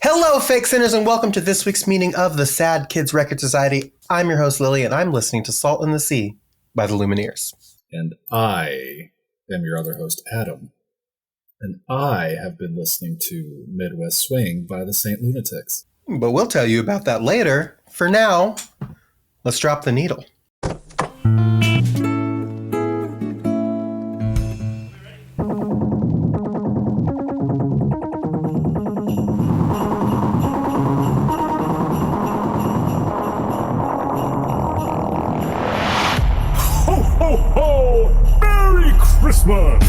Hello, fake sinners, and welcome to this week's meeting of the Sad Kids Record Society. I'm your host, Lily, and I'm listening to Salt in the Sea by the Lumineers. And I am your other host, Adam. And I have been listening to Midwest Swing by the St. Lunatics. But we'll tell you about that later. For now, let's drop the needle. Christmas!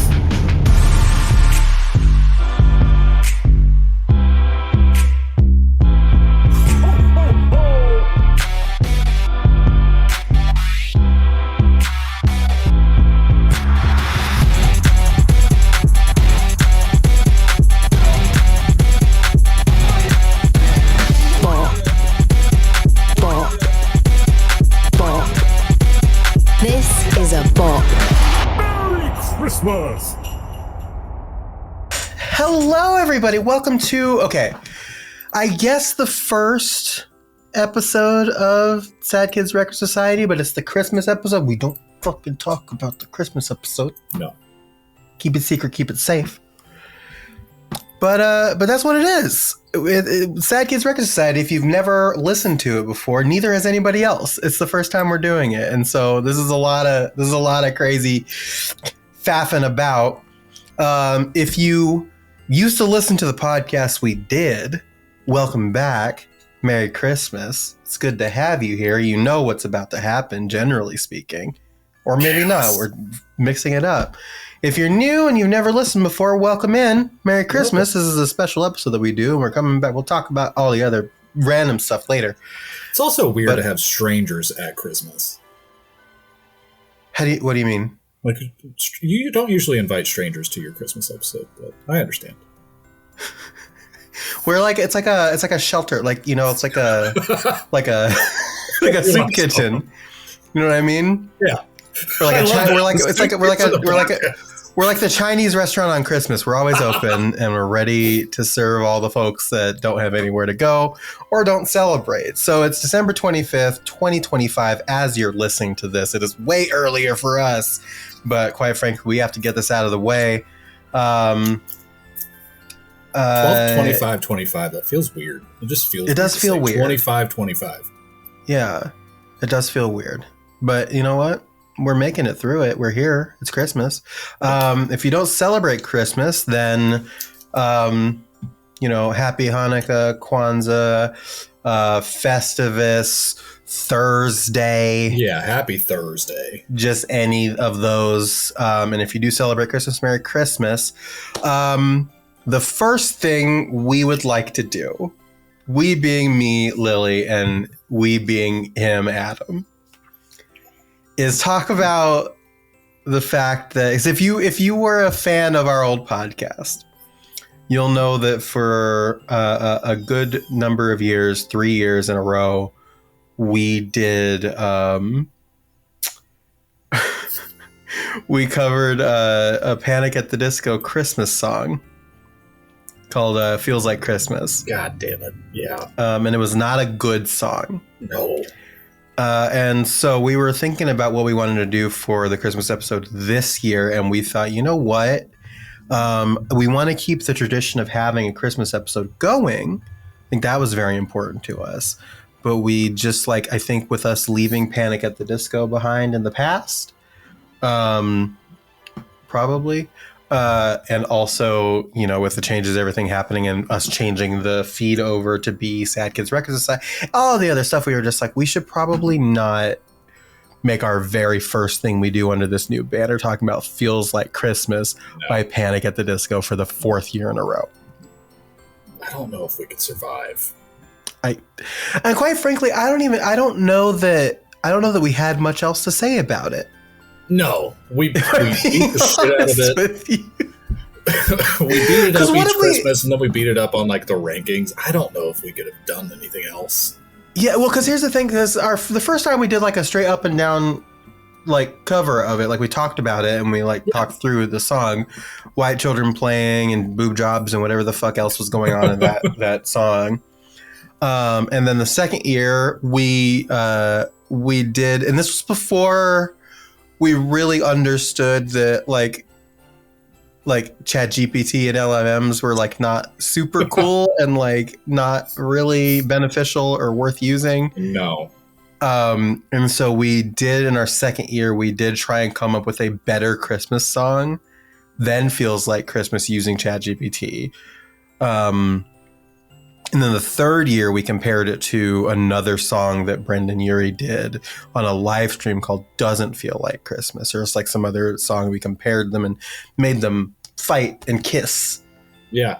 This is a bop. Christmas! Hello, everybody. Welcome to, I guess the first episode of Sad Kids Record Society, but it's the Christmas episode. We don't fucking talk about the Christmas episode. No. Keep it secret, keep it safe. But that's what it is. Sad Kids Record Society, if you've never listened to it before, neither has anybody else. It's the first time we're doing it. And so this is a lot of crazy faffing about. If you used to listen to the podcast we did, welcome back. Merry Christmas. It's good to have you here. You know what's about to happen, generally speaking. Or maybe not. We're mixing it up. If you're new and you've never listened before, welcome in. Merry Christmas. This is a special episode that we do, and we're coming back. We'll talk about all the other random stuff later. It's also weird to have strangers at Christmas. What do you mean? Like, you don't usually invite strangers to your Christmas episode, but I understand. We're like, it's like a shelter, like, you know, it's like a like a soup kitchen. You know what I mean? Yeah. We're like the Chinese restaurant on Christmas. We're always open and we're ready to serve all the folks that don't have anywhere to go or don't celebrate. So it's December 25th, 2025. As you're listening to this, it is way earlier for us, but quite frankly, we have to get this out of the way. 25, that feels weird. It just feels. It does feel weird. 25. Yeah, it does feel weird. But you know what? We're making it through it. We're here. It's Christmas. If you don't celebrate Christmas, then, happy Hanukkah, Kwanzaa, Festivus, Thursday. Yeah, happy Thursday. Just any of those. And if you do celebrate Christmas, Merry Christmas. The first thing we would like to do, we being me, Lily, and we being him, Adam, is talk about the fact that if you were a fan of our old podcast, you'll know that for a good number of years, 3 years in a row, we did we covered a Panic at the Disco Christmas song called Feels Like Christmas. God damn it. Yeah. And it was not a good song. No. And so we were thinking about what we wanted to do for the Christmas episode this year. And we thought, you know what? We want to keep the tradition of having a Christmas episode going. I think that was very important to us. But we just I think with us leaving Panic at the Disco behind in the past, probably. And also, with the changes, everything happening and us changing the feed over to be Sad Kids Record Society, all the other stuff, we were just like, we should probably not make our very first thing we do under this new banner talking about Feels Like Christmas by Panic at the Disco for the 4th year in a row. I don't know if we could survive. And quite frankly, I don't know that we had much else to say about it. No, we beat the shit out of it. We beat it up each Christmas, and then we beat it up on the rankings. I don't know if we could have done anything else. Yeah, well, because here's the thing: because the first time we did a straight up and down like cover of it. Like we talked about it and we like talked through the song, white children playing and boob jobs and whatever the fuck else was going on in that song. And then the second year we did, and this was before we really understood that like ChatGPT and LLMs were like not super cool and like not really beneficial or worth using. No. And so we did in our second year, we did try and come up with a better Christmas song than Feels Like Christmas using ChatGPT. And then the third year, we compared it to another song that Brendan Urie did on a live stream called Doesn't Feel Like Christmas. Or it's like some other song. We compared them and made them fight and kiss. Yeah.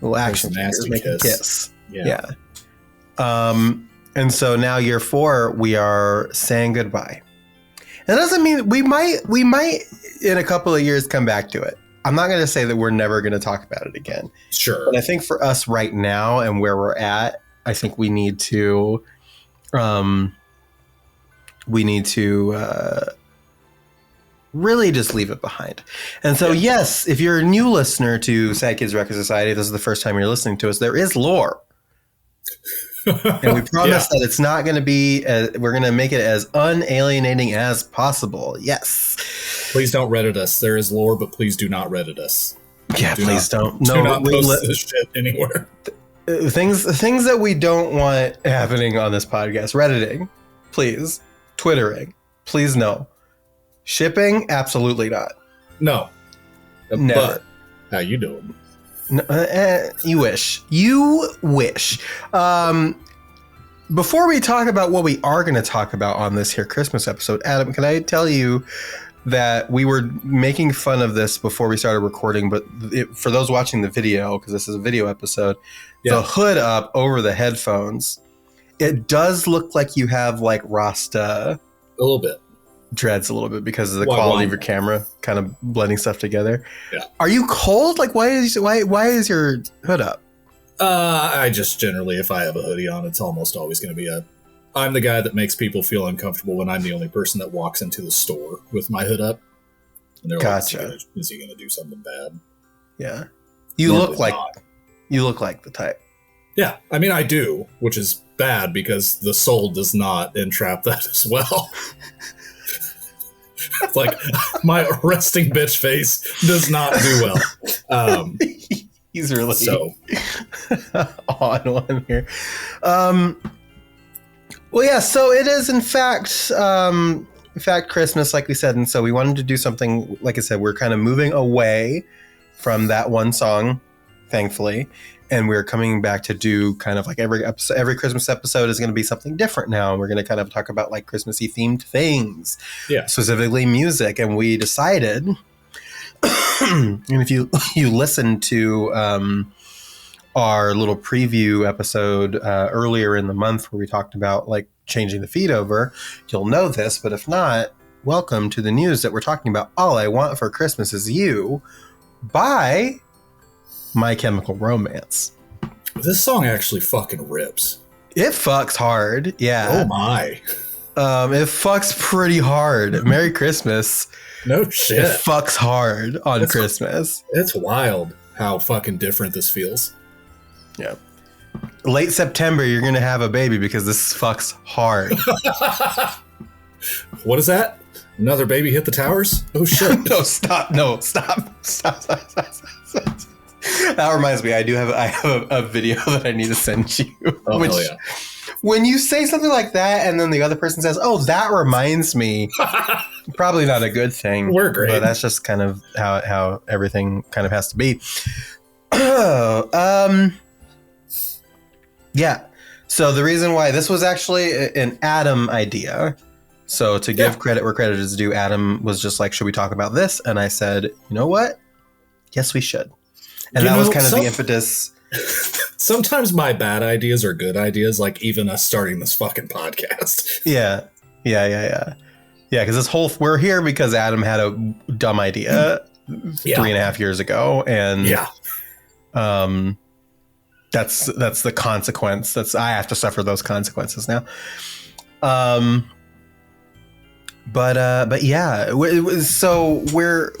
Little action figures making kiss. Yeah. And so now year 4, we are saying goodbye. That doesn't mean we might in a couple of years come back to it. I'm not going to say that we're never going to talk about it again. Sure. But I think for us right now and where we're at, I think we need to really just leave it behind. And so, yes, if you're a new listener to Sad Kids Record Society, this is the first time you're listening to us, there is lore. And we promise that it's not going to be, we're going to make it as unalienating as possible. Yes. Please don't Reddit us. There is lore, but please do not Reddit us. Yeah, please don't. Do not post this shit anywhere. Things that we don't want happening on this podcast. Redditing, please. Twittering, please no. Shipping, absolutely not. No. Never. But how you doing? No, you wish. You wish. Before we talk about what we are going to talk about on this here Christmas episode, Adam, can I tell you that we were making fun of this before we started recording, but for those watching the video, because this is a video episode, the hood up over the headphones, it does look like you have like Rasta. A little bit. Dreads a little bit because of the quality of your camera kind of blending stuff together. Yeah. Are you cold? Like why is your hood up? I just generally, if I have a hoodie on, it's almost always going to be I'm the guy that makes people feel uncomfortable when I'm the only person that walks into the store with my hood up. And they're gotcha. Like, is he going to do something bad? Yeah. You look like the type. Yeah. I mean, I do, which is bad because the soul does not entrap that as well. It's like my resting bitch face does not do well. He's really on one here. Well, yeah. So it is, in fact, Christmas, like we said, and so we wanted to do something. Like I said, we're kind of moving away from that one song, thankfully, and we're coming back to do kind of like every Christmas episode is going to be something different now, and we're going to kind of talk about like Christmassy themed things, specifically music. And we decided, and if you listen to our little preview episode earlier in the month where we talked about like changing the feed over, you'll know this, but if not, welcome to the news that we're talking about. All I Want for Christmas Is You by My Chemical Romance. This song actually fucking rips. It fucks hard. Yeah. Oh my. It fucks pretty hard. Merry Christmas. No shit. It fucks hard on Christmas. It's wild how fucking different this feels. Yeah. Late September, you're going to have a baby because this fucks hard. What is that? Another baby hit the towers? Oh, shit. Stop. That reminds me, I have a video that I need to send you. Oh, hell yeah. When you say something like that and then the other person says, oh, that reminds me, probably not a good thing. We're great. But that's just kind of how everything kind of has to be. Yeah. So the reason why this was actually an Adam idea. So to give credit where credit is due, Adam was just like, should we talk about this? And I said, you know what? Yes, we should. And that was kind of the impetus. Sometimes my bad ideas are good ideas, like even us starting this fucking podcast. Yeah. Yeah, because we're here because Adam had a dumb idea 3.5 years ago. And that's the consequence. I have to suffer those consequences now. But yeah, so we're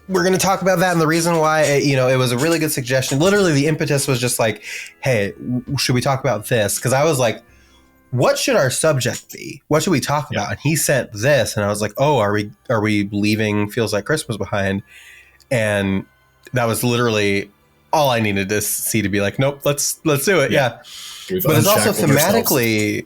going to talk about that, and the reason why, it was a really good suggestion. Literally, the impetus was just like, hey, should we talk about this? Because I was like, what should our subject be? What should we talk about? And he sent this, and I was like, oh, are we leaving Feels Like Christmas behind? And that was literally all I needed to see to be like, nope, let's do it. Yeah. But it's also thematically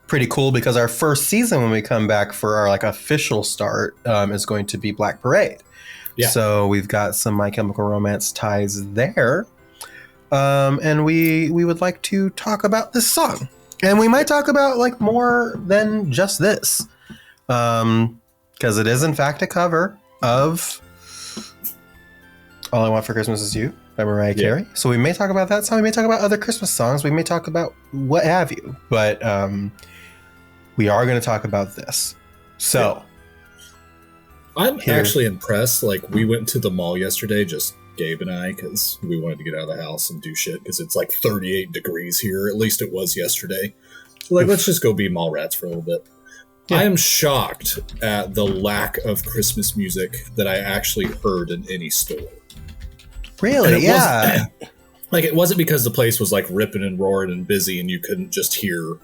pretty cool, because our first season, when we come back for our like official start, is going to be Black Parade. Yeah. So we've got some My Chemical Romance ties there. And we would like to talk about this song. And we might talk about like more than just this. Because it is in fact a cover of All I Want for Christmas Is You by Mariah Carey. So we may talk about that song. We may talk about other Christmas songs. We may talk about what have you. But we are going to talk about this. So I'm actually impressed. Like, we went to the mall yesterday, just Gabe and I, because we wanted to get out of the house and do shit, because it's like 38 degrees here. At least it was yesterday. So like, let's just go be mall rats for a little bit. Yeah. I am shocked at the lack of Christmas music that I actually heard in any store. Really? Yeah. Like, it wasn't because the place was like ripping and roaring and busy and you couldn't just hear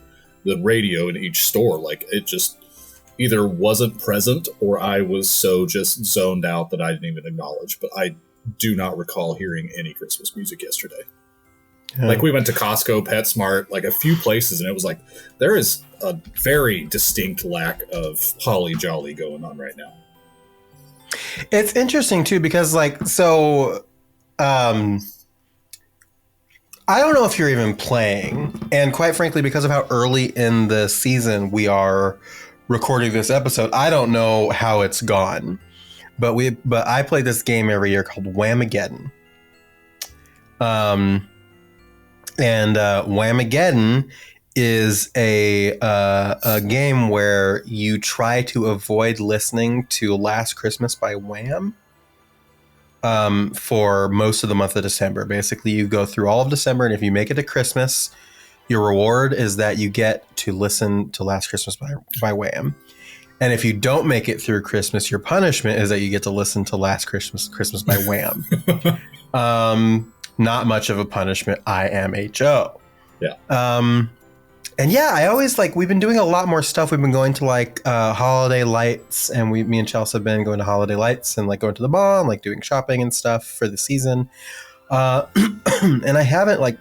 the radio in each store. Like, it just either wasn't present or I was so just zoned out that I didn't even acknowledge. But I do not recall hearing any Christmas music yesterday. Yeah. Like, we went to Costco, PetSmart, like a few places, and it was like, there is a very distinct lack of holly jolly going on right now. It's interesting too, because like, so I don't know if you're even playing, and quite frankly, because of how early in the season we are recording this episode, I don't know how it's gone. But I play this game every year called Whamageddon. And Whamageddon is a game where you try to avoid listening to Last Christmas by Wham for most of the month of December. Basically, you go through all of December, and if you make it to Christmas, your reward is that you get to listen to Last Christmas by Wham. And if you don't make it through Christmas, your punishment is that you get to listen to Last Christmas by Wham. Not much of a punishment, IMHO. Yeah. And yeah, I always like, we've been doing a lot more stuff. We've been going to like holiday lights, and me and Chelsea have been going to holiday lights and like going to the mall and like doing shopping and stuff for the season. And I haven't like,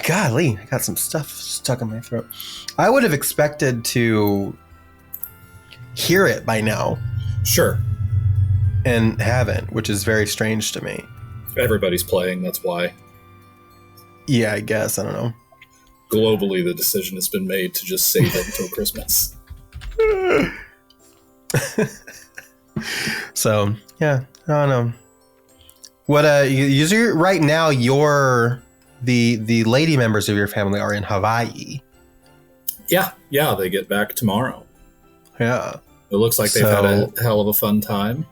golly, I got some stuff stuck in my throat. I would have expected to hear it by now. Sure. And haven't, which is very strange to me. Everybody's playing, that's why. Yeah, I guess. I don't know. Globally, the decision has been made to just save it until Christmas. So, yeah, I don't know. What right now, the lady members of your family are in Hawaii. Yeah, they get back tomorrow. Yeah. It looks like they've had a hell of a fun time.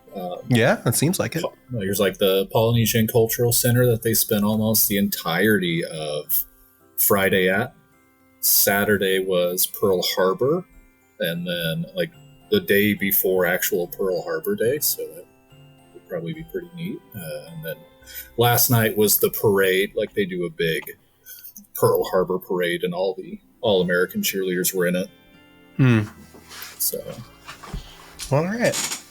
Yeah, it seems like it. There's like the Polynesian Cultural Center that they spent almost the entirety of Friday at. Saturday was Pearl Harbor, and then like the day before actual Pearl Harbor Day, so that would probably be pretty neat. And then last night was the parade. Like, they do a big Pearl Harbor parade, and all the All-American cheerleaders were in it. So, all right.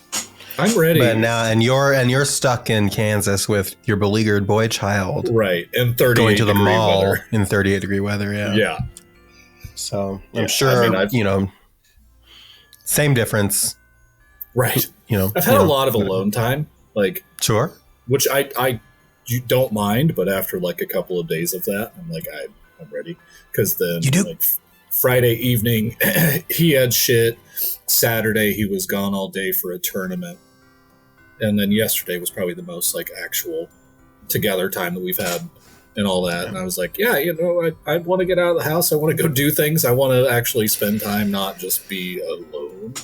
I'm ready. But now, and you're stuck in Kansas with your beleaguered boy child, right? And 38 going to the mall weather. In 38-degree weather. Yeah. So I'm sure same difference, right? I've had a lot of alone time, like sure, which I don't mind, but after like a couple of days of that, I'm like I'm ready, because then like Friday evening he had shit. Saturday he was gone all day for a tournament, and then yesterday was probably the most like actual together time that we've had and all that. And I was like, I want to get out of the house. I want to go do things. I want to actually spend time, not just be alone.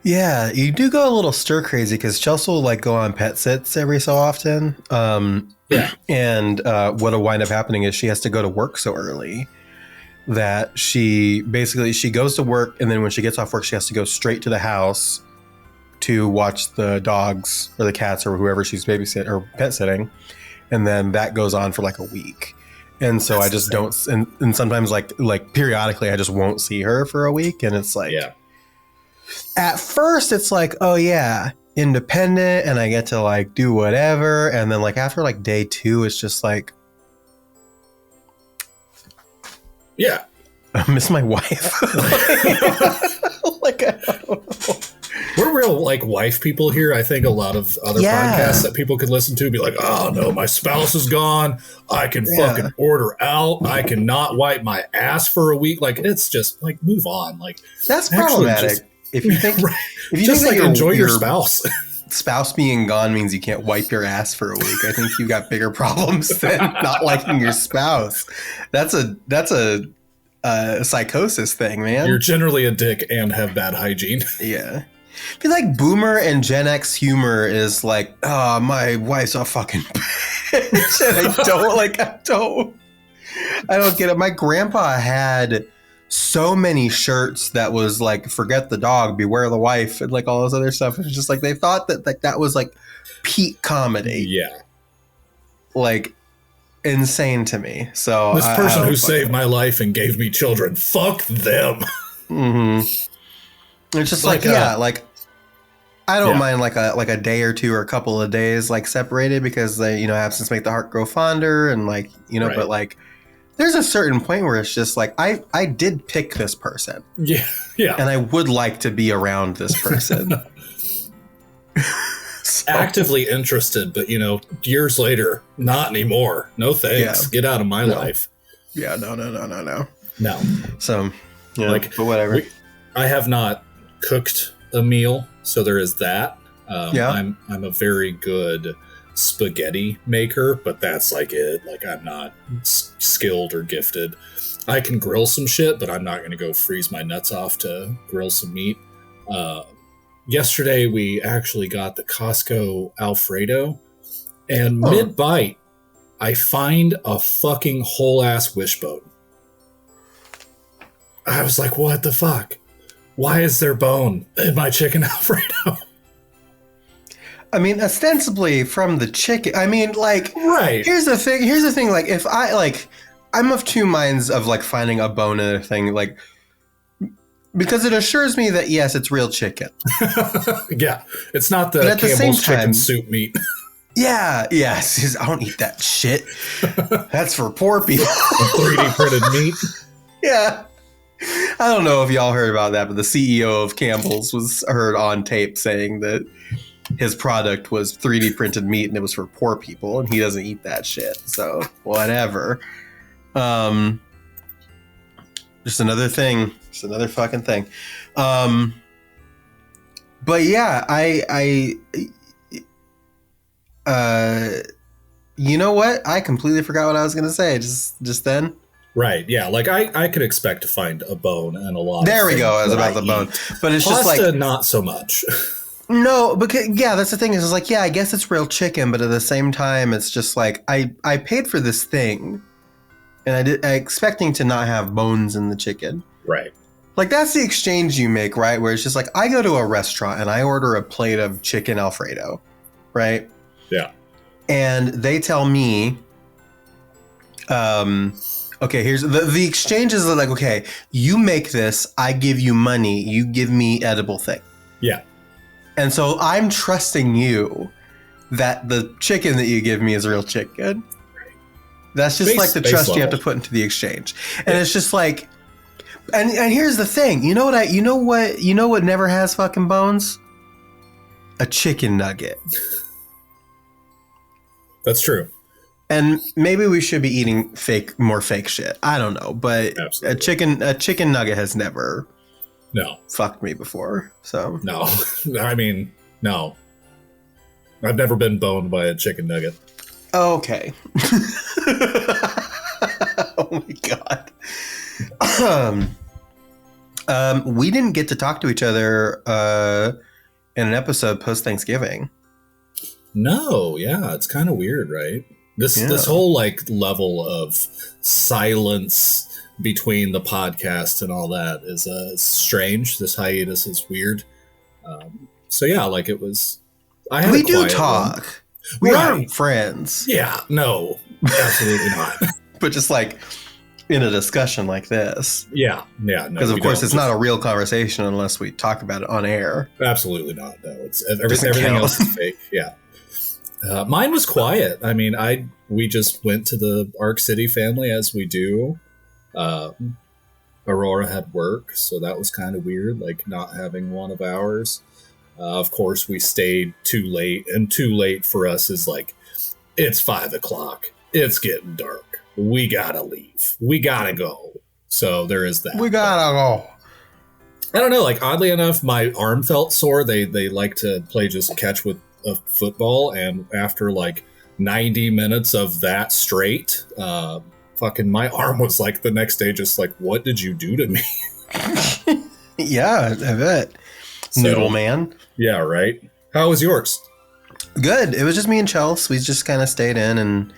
Yeah, you do go a little stir crazy because Chelsea will like go on pet sits every so often. Yeah. And what'll wind up happening is she has to go to work so early that she goes to work, and then when she gets off work, she has to go straight to the house to watch the dogs or the cats or whoever she's babysitting or pet sitting. And then that goes on for like a week. And so I just don't, and sometimes like periodically I just won't see her for a week. And it's like, Yeah. At first it's like, oh yeah, independent and I get to like do whatever. And then like after like day 2, it's just like, Yeah. I miss my wife. Like, I don't know. We're real like wife people here. I think a lot of other podcasts that people could listen to be like, oh no, my spouse is gone. I can fucking order out. I cannot wipe my ass for a week. Like, it's just like, move on. Like, that's problematic. Just, if you think, right. if you just think like that enjoy your spouse. Spouse being gone means you can't wipe your ass for a week. I think you got bigger problems than not liking your spouse. That's a psychosis thing, man. You're generally a dick and have bad hygiene. Yeah. I feel like boomer and Gen X humor is like, oh, my wife's a fucking bitch. And I don't get it. My grandpa had so many shirts that was like, forget the dog, beware the wife, and like all this other stuff. It's just like they thought that like that was like peak comedy. Yeah. Like insane to me. So this person who saved my life and gave me children, fuck them. Mm-hmm. It's just like yeah, like I don't mind like a day or two or a couple of days like separated because they absence make the heart grow fonder and like right. But like there's a certain point where it's just like I did pick this person, yeah, and I would like to be around this person. So, actively interested, but years later, not anymore. No thanks. Get out of my life. Yeah, no. No. So but whatever. I have not cooked a meal, so there is that. I'm a very good spaghetti maker, but that's like it. Like, I'm not skilled or gifted. I can grill some shit, but I'm not going to go freeze my nuts off to grill some meat. Yesterday, we actually got the Costco Alfredo, and mid-bite, I find a fucking whole-ass wishbone. I was like, what the fuck? Why is there bone in my chicken Alfredo? I mean, ostensibly from the chicken. I mean, like, right. Here's the thing. Like, if I'm of two minds of like finding a bone in a thing, like, because it assures me that yes, it's real chicken. Yeah, it's not the Campbell's chicken soup meat. Yeah, yes. I don't eat that shit. That's for poor people. 3D printed meat. Yeah. I don't know if y'all heard about that, but the CEO of Campbell's was heard on tape saying that his product was 3D printed meat and it was for poor people, and he doesn't eat that shit. So whatever. Just another thing. Just another fucking thing. But yeah, I you know what? I completely forgot what I was gonna say just then. Right, yeah. Like I could expect to find a bone and a lot. There we go. I was about the bone, but it's pasta, just like not so much. No, because that's the thing. Is it's like I guess it's real chicken, but at the same time, it's just like I paid for this thing, and I expecting to not have bones in the chicken. Right. Like that's the exchange you make, right? Where it's just like I go to a restaurant and I order a plate of chicken Alfredo, right? Yeah. And they tell me, okay, here's the exchanges are like, okay, you make this, I give you money, you give me edible thing. Yeah. And so I'm trusting you that the chicken that you give me is real chicken. Right. That's just like the trust level you have to put into the exchange. And it's just like, and here's the thing, you know what never has fucking bones? A chicken nugget. That's true. And maybe we should be eating more fake shit. I don't know, but absolutely. A chicken nugget has never fucked me before. So no, I mean no. I've never been boned by a chicken nugget. Okay. Oh my god. We didn't get to talk to each other in an episode post Thanksgiving. No, yeah, it's kind of weird, right? This whole like level of silence between the podcast and all that is strange. This hiatus is weird. So yeah, like it was. We do talk. We are friends. Yeah, no, absolutely not. But just like in a discussion like this. Yeah, no. Because of course it's not a real conversation unless we talk about it on air. Absolutely not. No, it's everything else is fake. Yeah. Mine was quiet. I mean, we just went to the Arc City family as we do. Aurora had work, so that was kind of weird, like not having one of ours. Of course, we stayed too late, and too late for us is like, it's 5 o'clock. It's getting dark. We gotta leave. We gotta go. So there is that. We gotta go. I don't know. Like oddly enough, my arm felt sore. They like to play just catch with a football, and after like 90 minutes of that straight, fucking my arm was like the next day just like, what did you do to me? Yeah, I bet. Noodle man. Yeah, right. How was yours? Good. It was just me and Chelsea. We just kind of stayed in and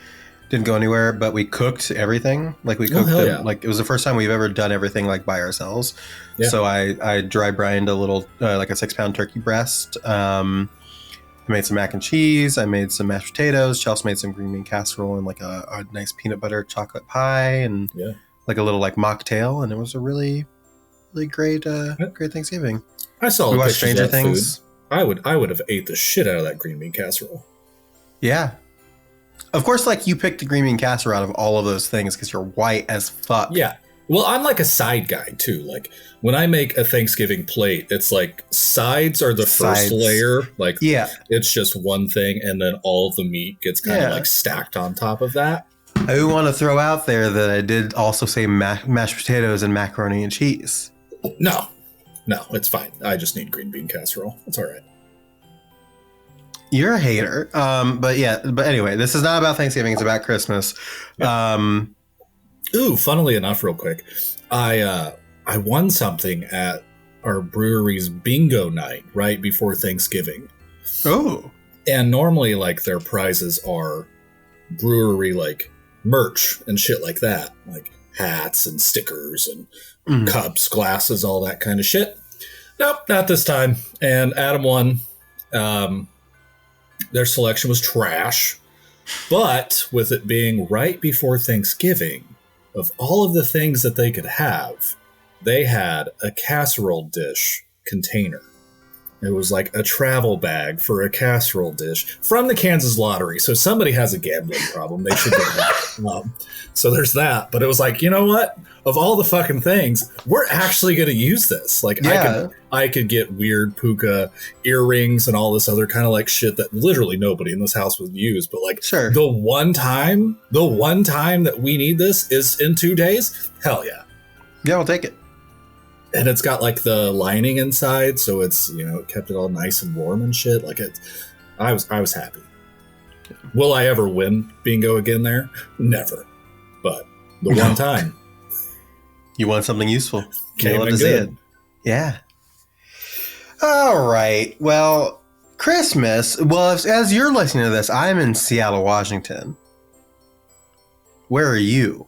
didn't go anywhere, but we cooked everything. Like we cooked like it was the first time we've ever done everything like by ourselves. Yeah. So I dry brined a little like a 6-pound turkey breast. I made some mac and cheese. I made some mashed potatoes. Chelsea made some green bean casserole and like a nice peanut butter chocolate pie and like a little like mocktail. And it was a really, really great Thanksgiving. I saw we watched Stranger Things. Food. I would have ate the shit out of that green bean casserole. Yeah. Of course, like you picked the green bean casserole out of all of those things because you're white as fuck. Yeah. Well, I'm like a side guy too. Like when I make a Thanksgiving plate, it's like sides are the first layer. Like it's just one thing, and then all of the meat gets kind of like stacked on top of that. I do want to throw out there that I did also say mashed potatoes and macaroni and cheese. No, it's fine. I just need green bean casserole. It's all right. You're a hater. But anyway, this is not about Thanksgiving. It's about Christmas. Yeah. Ooh, funnily enough, real quick, I won something at our brewery's bingo night right before Thanksgiving. Oh. And normally, like, their prizes are brewery, like, merch and shit like that. Like, hats and stickers and cups, glasses, all that kind of shit. Nope, not this time. And Adam won. Their selection was trash. But with it being right before Thanksgiving, of all of the things that they could have, they had a casserole dish container. It was like a travel bag for a casserole dish from the Kansas Lottery. So somebody has a gambling problem. They should get that. So there's that. But it was like, you know what? Of all the fucking things, we're actually going to use this. Like I could get weird puka earrings and all this other kind of like shit that literally nobody in this house would use. But like the one time that we need this is in 2 days. Hell yeah. Yeah, we'll take it. And it's got like the lining inside, so it's, you know, it kept it all nice and warm and shit. Like I was happy. Will I ever win bingo again there? Never. But the one time. You want something useful. Came in good. Yeah. All right. Well, Christmas. Well, as you're listening to this, I'm in Seattle, Washington. Where are you?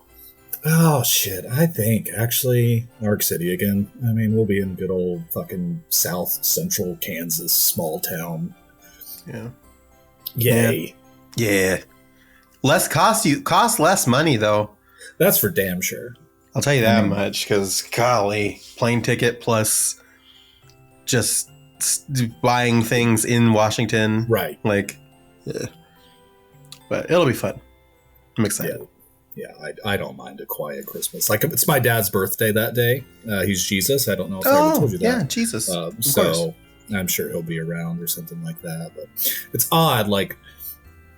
Oh, shit. I think, actually, Arc City again. I mean, we'll be in good old fucking South Central Kansas, small town. Yeah. Yay. Yeah. Cost less money, though. That's for damn sure. I'll tell you that much, because, golly, plane ticket plus just buying things in Washington. Right. Like, yeah. But it'll be fun. I'm excited. Yeah, I don't mind a quiet Christmas. Like, it's my dad's birthday that day. He's Jesus. I don't know if I ever told you that. Yeah, Jesus. So I'm sure he'll be around or something like that. But it's odd. Like,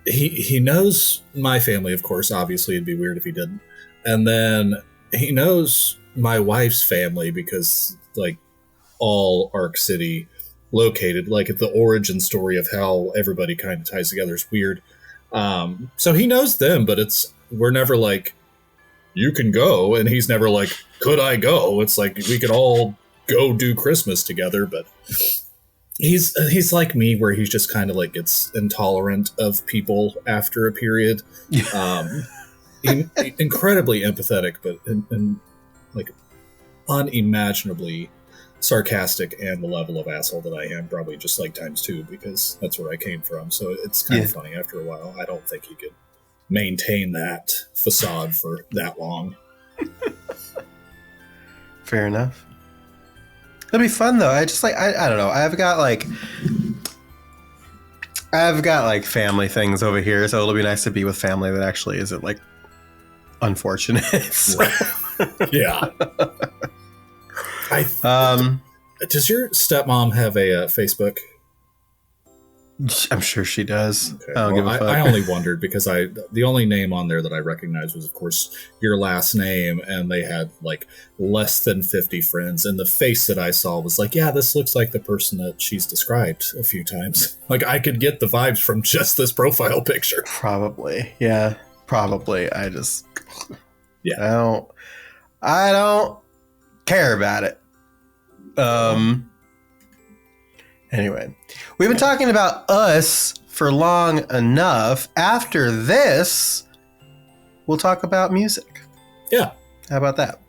he knows my family, of course. Obviously, it'd be weird if he didn't. And then he knows my wife's family because, like, all Arc City located, like, the origin story of how everybody kind of ties together is weird. So he knows them, but we're never like, you can go, and he's never like, could I go? It's like we could all go do Christmas together, but he's like me, where he's just kind of like gets intolerant of people after a period. Incredibly empathetic, but in like unimaginably sarcastic, and the level of asshole that I am probably just like times 2, because that's where I came from. So it's kind of funny after a while. I don't think he could maintain that facade for that long. Fair enough. It'll be fun though. I just like I don't know. I've got like family things over here, so it'll be nice to be with family that actually isn't like unfortunate. So. Yeah. Does your stepmom have a Facebook? I'm sure she does. Okay. I don't give a fuck. I only wondered because the only name on there that I recognized was, of course, your last name, and they had like less than 50 friends, and the face that I saw was like, yeah, this looks like the person that she's described a few times. Like, I could get the vibes from just this profile picture. Probably. Yeah. Probably. I don't care about it. Anyway, we've been talking about us for long enough. After this, we'll talk about music. Yeah. How about that?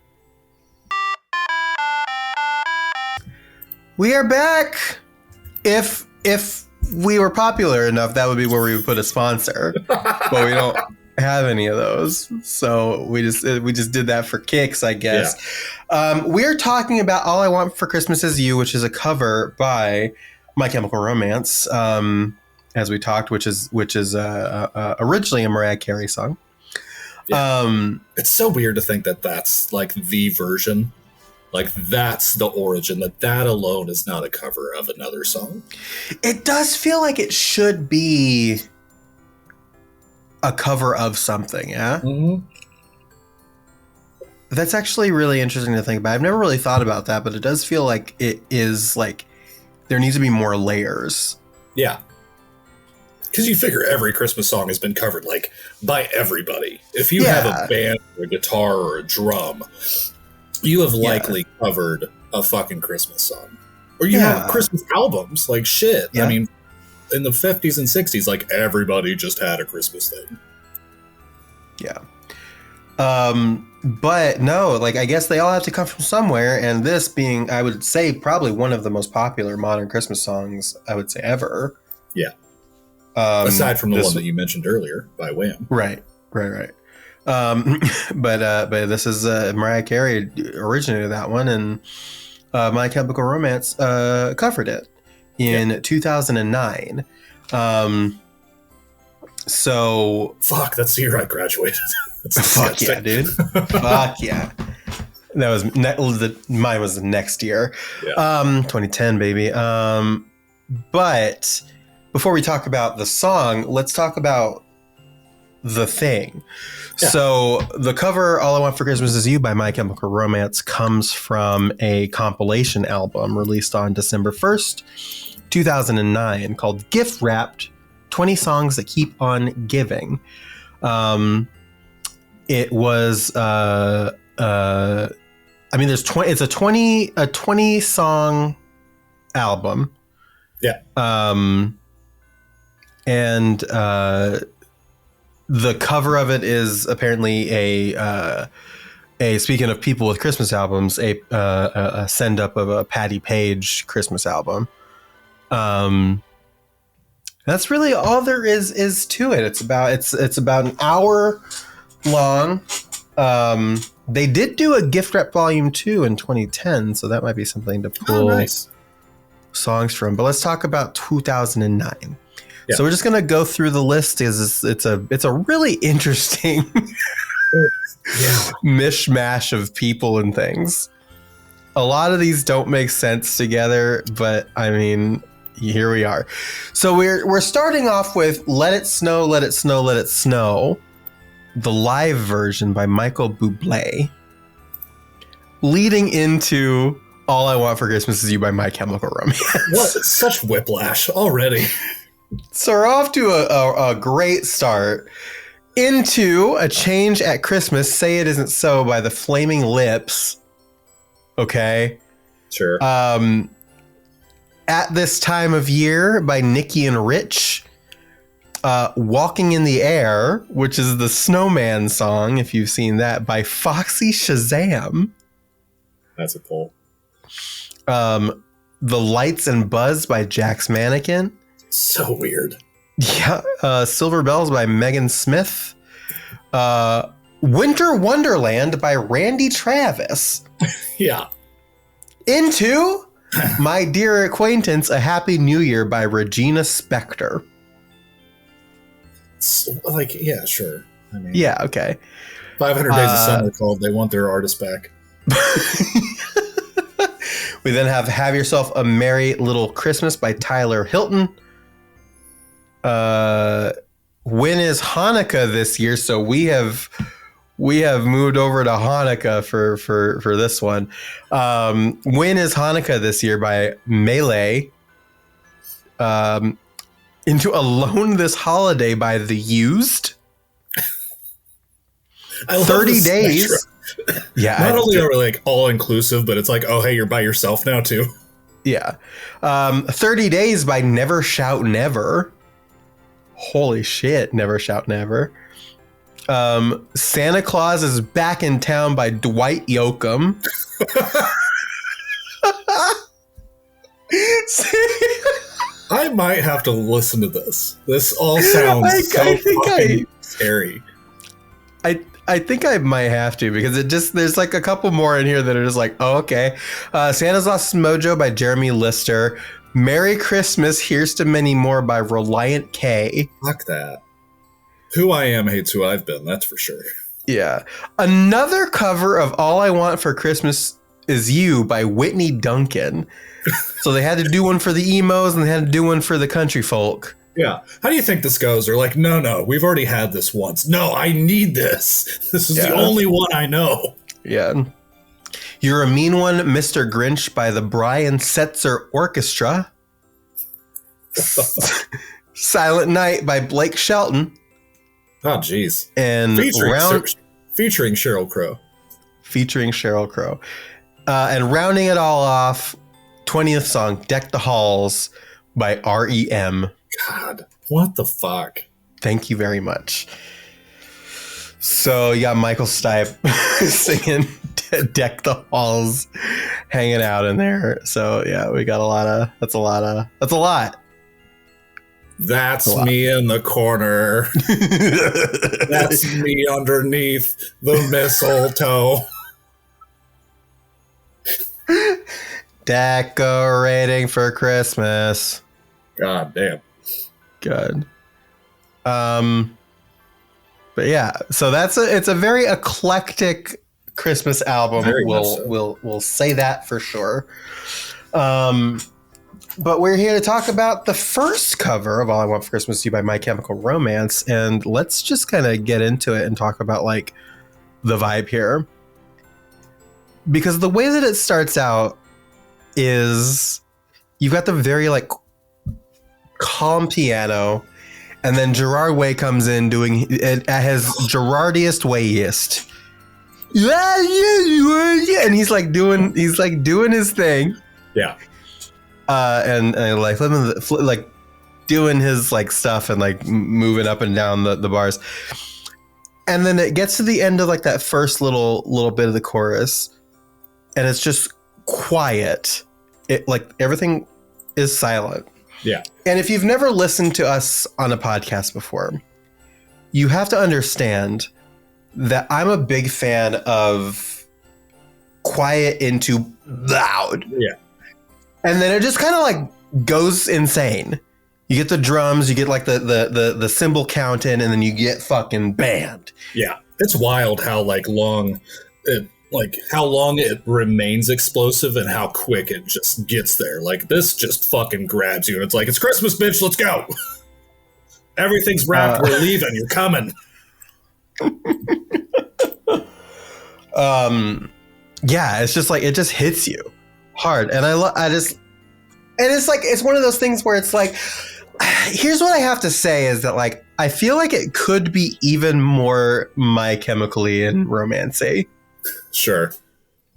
We are back. If we were popular enough, that would be where we would put a sponsor. But we don't have any of those, so we just did that for kicks, I guess. Yeah. We're talking about "All I Want for Christmas Is You," which is a cover by My Chemical Romance, as we talked, which is originally a Mariah Carey song. Yeah. It's so weird to think that that's like the version, like that's the origin, that alone is not a cover of another song. It does feel like it should be a cover of something, yeah? Mm-hmm. That's actually really interesting to think about. I've never really thought about that, but it does feel like it is like there needs to be more layers. Yeah. Because you figure every Christmas song has been covered, like, by everybody. If you have a band or a guitar or a drum, you have likely covered a fucking Christmas song. Or you have Christmas albums, like shit. Yeah. I mean, in the 50s and 60s, like, everybody just had a Christmas thing. Yeah. But no, like, I guess they all have to come from somewhere, and this being, I would say, probably one of the most popular modern Christmas songs, I would say, ever. Yeah. Aside from the one that you mentioned earlier by Wham. Right. But this is Mariah Carey originated that one, and My Chemical Romance covered it in 2009. So fuck, that's the year I graduated. Fuck yeah, dude. Fuck yeah. That was mine was the next year. Yeah. 2010, baby. But before we talk about the song, let's talk about the thing. Yeah. So the cover, "All I Want for Christmas Is You" by My Chemical Romance comes from a compilation album released on December 1st, 2009 called Gift Wrapped, 20 Songs That Keep on Giving. It was, I mean, it's a 20 song album. Yeah. And the cover of it is apparently a speaking of people with Christmas albums, a send up of a Patti Page Christmas album. That's really all there is to it. It's about an hour long. They did do a Gift Wrap Volume 2 in 2010, so that might be something to pull songs from. But let's talk about 2009. Yeah. So we're just gonna go through the list because it's a really interesting mishmash of people and things. A lot of these don't make sense together, but I mean, here we are. So we're starting off with "Let It Snow, Let It Snow, Let It Snow," the live version by Michael Bublé, leading into "All I Want for Christmas Is You" by My Chemical Romance. What? Such whiplash already. So we're off to a great start into "A Change at Christmas, Say It Isn't So" by the Flaming Lips. Okay. Sure. At This Time of Year by Nikki and Rich. Walking in the Air, which is the Snowman song, if you've seen that, by Foxy Shazam. That's a pull. The Lights and Buzz by Jack's Mannequin. So weird. Yeah. Silver Bells by Megan Smith. Winter Wonderland by Randy Travis. Yeah. Into My Dear Acquaintance, A Happy New Year by Regina Spektor. Like, yeah, sure. I mean, Yeah, okay. 500 Days of Summer called. They want their artist back. We then have Yourself a Merry Little Christmas by Tyler Hilton. When is Hanukkah this year? So we have moved over to Hanukkah for this one. When is Hanukkah this year by Melee. Into Alone This Holiday by The Used. I love 30 Days. Yeah. Not only are we like all inclusive, but it's like, oh, hey, you're by yourself now too. Yeah. 30 Days by Never Shout Never. Holy shit, Never Shout Never. Santa Claus is Back in Town by Dwight Yoakam. I might have to listen to this. This all sounds fucking scary. I think I might have to, because there's like a couple more in here that are just like, oh, okay. Santa's Lost Mojo by Jeremy Lister. Merry Christmas, Here's to Many More by Reliant K. Fuck that. Who I Am hates who I've been, that's for sure. Yeah. Another cover of All I Want for Christmas Is You by Whitney Duncan. So they had to do one for the emos and they had to do one for the country folk. Yeah. How do you think this goes? They're like, no, we've already had this once. No, I need this. This is the only one I know. Yeah. You're a Mean One, Mr. Grinch by the Brian Setzer Orchestra. Silent Night by Blake Shelton. Oh, jeez. And featuring Sheryl Crow. Featuring Sheryl Crow. And rounding it all off, 20th song, Deck the Halls by R.E.M. God, what the fuck? Thank you very much. So you got Michael Stipe singing Deck the Halls, hanging out in there. So yeah, we got that's a lot. That's me in the corner. That's me underneath the mistletoe. Decorating for Christmas. God damn. Good. But yeah, so it's a very eclectic Christmas album. We'll say that for sure. But we're here to talk about the first cover of All I Want for Christmas Is You by My Chemical Romance, and let's just kind of get into it and talk about like the vibe here. Because the way that it starts out is you've got the very like calm piano, and then Gerard Way comes in doing it at his Gerardiest wayest. And he's like doing his thing. Yeah. And like doing his like stuff and like moving up and down the bars. And then it gets to the end of like that first little bit of the chorus, and it's just quiet. It like everything is silent. Yeah. And if you've never listened to us on a podcast before, you have to understand that I'm a big fan of quiet into loud. Yeah. And then it just kind of like goes insane. You get the drums, you get like the cymbal count in, and then you get fucking band. Yeah. It's wild how long it remains explosive and how quick it just gets there. Like this just fucking grabs you and it's like, it's Christmas, bitch, let's go. Everything's wrapped, we're leaving, you're coming. Yeah, it's just like it just hits you hard. And it's one of those things where it's like, here's what I have to say is that like I feel like it could be even more My Chemical-y and romancy. Sure.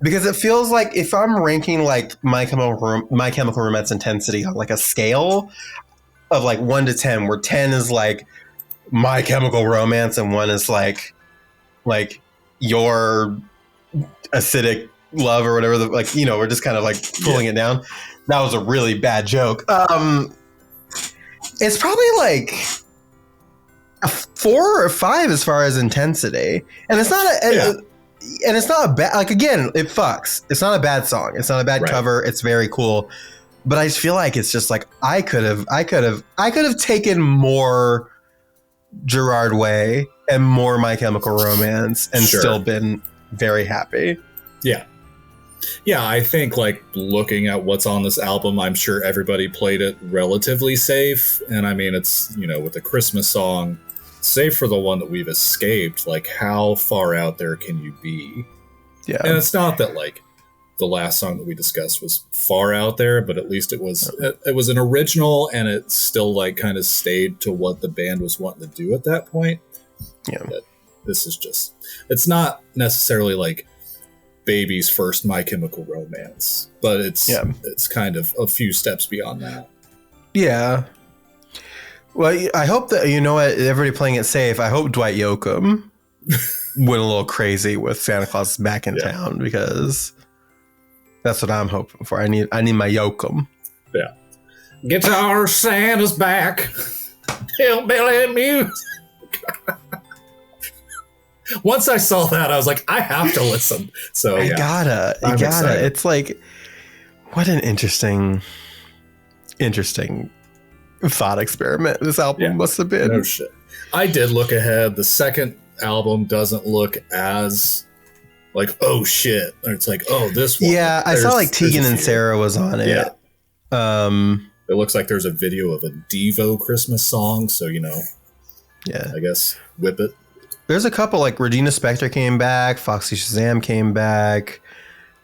Because it feels like if I'm ranking like My Chemical Romance intensity on like a scale of like 1 to 10, where 10 is like My Chemical Romance and 1 is like your acidic love or whatever, we're just kind of like pulling it down. That was a really bad joke. It's probably like a 4 or 5 as far as intensity, and it's not a bad, like, again, it fucks. It's not a bad song. It's not a bad cover. It's very cool, but I just feel like it's just like I could have taken more Gerard Way and more My Chemical Romance and still been very happy. Yeah, I think like looking at what's on this album, I'm sure everybody played it relatively safe. And I mean, it's, with a Christmas song, save for the one that we've escaped, like how far out there can you be? Yeah. And it's not that like the last song that we discussed was far out there, but at least it was an original, and it still like kind of stayed to what the band was wanting to do at that point. Yeah. But this is just, it's not necessarily like Baby's first My Chemical Romance, but it's kind of a few steps beyond that. Yeah. Well, I hope that, everybody playing it safe. I hope Dwight Yoakam went a little crazy with Santa Claus is Back in Town, because that's what I'm hoping for. I need my Yoakam. Yeah. Guitar Santa's back. Hillbilly music. Once I saw that, I was like, I have to listen. So I gotta. Excited. It's like, what an interesting thought experiment this album must have been. No shit. I did look ahead. The second album doesn't look as like, oh shit. Or it's like, oh, this one. Yeah, I saw like Tegan and Sarah was on it. Yeah. It looks like there's a video of a Devo Christmas song. So, I guess whip it. There's a couple, like Regina Spektor came back, Foxy Shazam came back,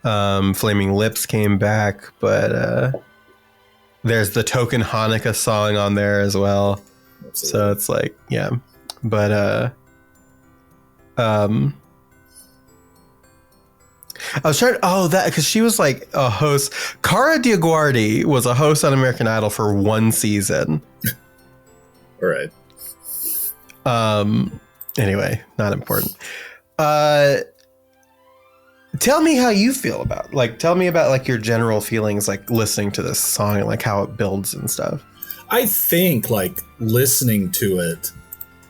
Flaming Lips came back, but there's the Token Hanukkah song on there as well. Absolutely. So it's like, yeah. But I was trying because she was like a host. Cara DioGuardi was a host on American Idol for 1 season. All right. Anyway, not important. Tell me how you feel about, tell me about like your general feelings, like listening to this song and like how it builds and stuff. I think like listening to it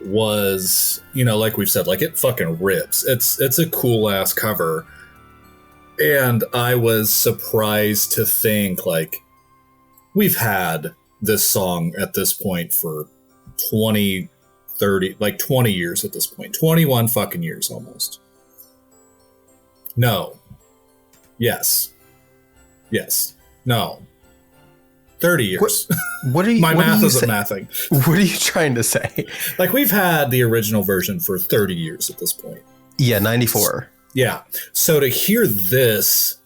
was, like we've said, like it fucking rips. It's a cool ass cover. And I was surprised to think like we've had this song at this point for 20 years at this point. 21 fucking years almost. No. Yes. No. 30 years. What are you? My math isn't mathing. What are you trying to say? Like we've had the original version for 30 years at this point. Yeah, 94. Yeah. So to hear this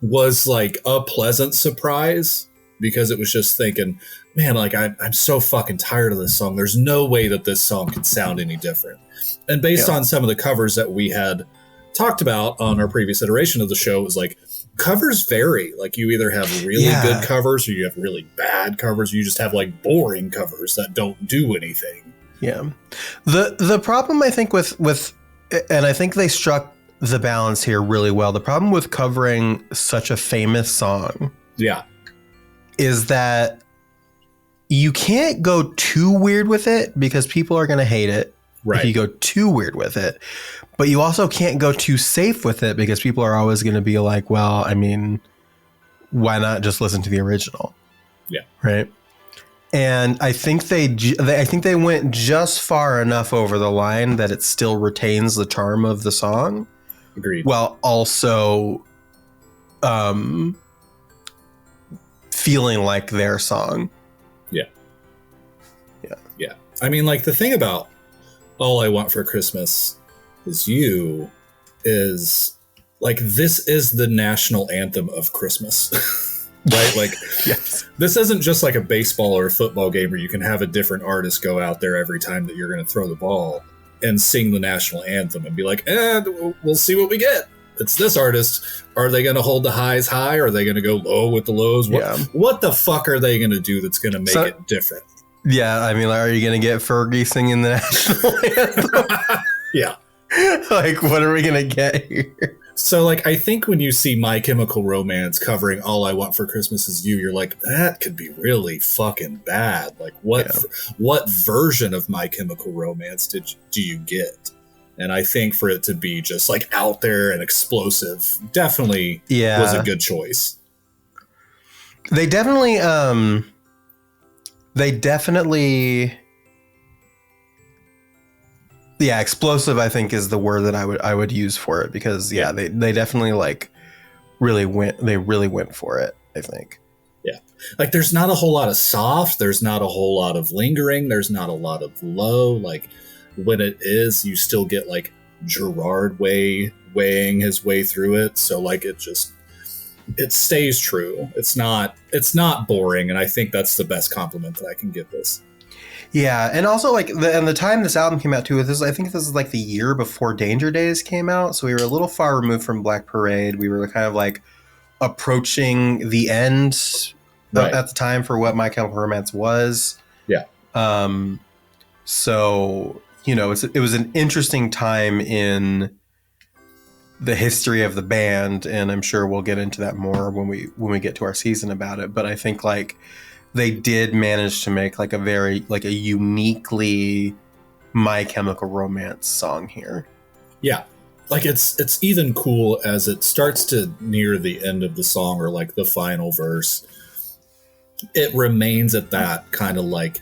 was like a pleasant surprise, because it was just thinking, man, like I'm so fucking tired of this song. There's no way that this song could sound any different. And based on some of the covers that we had talked about on our previous iteration of the show, it was like covers vary. Like you either have really good covers or you have really bad covers. Or you just have like boring covers that don't do anything. Yeah. The problem I think with and I think they struck the balance here really well. The problem with covering such a famous song is that you can't go too weird with it, because people are going to hate it if you go too weird with it. But you also can't go too safe with it, because people are always going to be like, well, I mean, why not just listen to the original? Yeah. Right. And I think they went just far enough over the line that it still retains the charm of the song. Agreed. While also feeling like their song. Yeah. I mean, like the thing about All I Want for Christmas Is You is like, this is the national anthem of Christmas. Right? Like, this isn't just like a baseball or a football game where you can have a different artist go out there every time that you're going to throw the ball and sing the national anthem and be like, we'll see what we get. it's this artist. Are they going to hold the highs high? Or are they going to go low with the lows? What the fuck are they going to do that's going to make it different? Yeah, I mean, like, are you going to get Fergie singing the national anthem? Yeah. Like, what are we going to get here? So, like, I think when you see My Chemical Romance covering All I Want for Christmas Is You, you're like, that could be really fucking bad. Like, what version of My Chemical Romance do you get? And I think for it to be just, like, out there and explosive definitely was a good choice. They definitely, yeah, explosive, I think, is the word that I would use for it, because they definitely like really went for it, I think. Yeah. Like, there's not a whole lot of soft, there's not a whole lot of lingering, there's not a lot of low. Like, when it is, you still get like Gerard Way weighing his way through it. So like it stays true. It's not boring, and I think that's the best compliment that I can give this. Yeah, and also like the time this album came out too, I think this is like the year before Danger Days came out, so we were a little far removed from Black Parade. We were kind of like approaching the end at the time for what My Chemical Romance was. Yeah. So, you know, it was an interesting time in the history of the band, and I'm sure we'll get into that more when we get to our season about it. But I think like they did manage to make like a uniquely My Chemical Romance song here. Yeah. Like it's even cool as it starts to near the end of the song, or like the final verse. It remains at that kind of like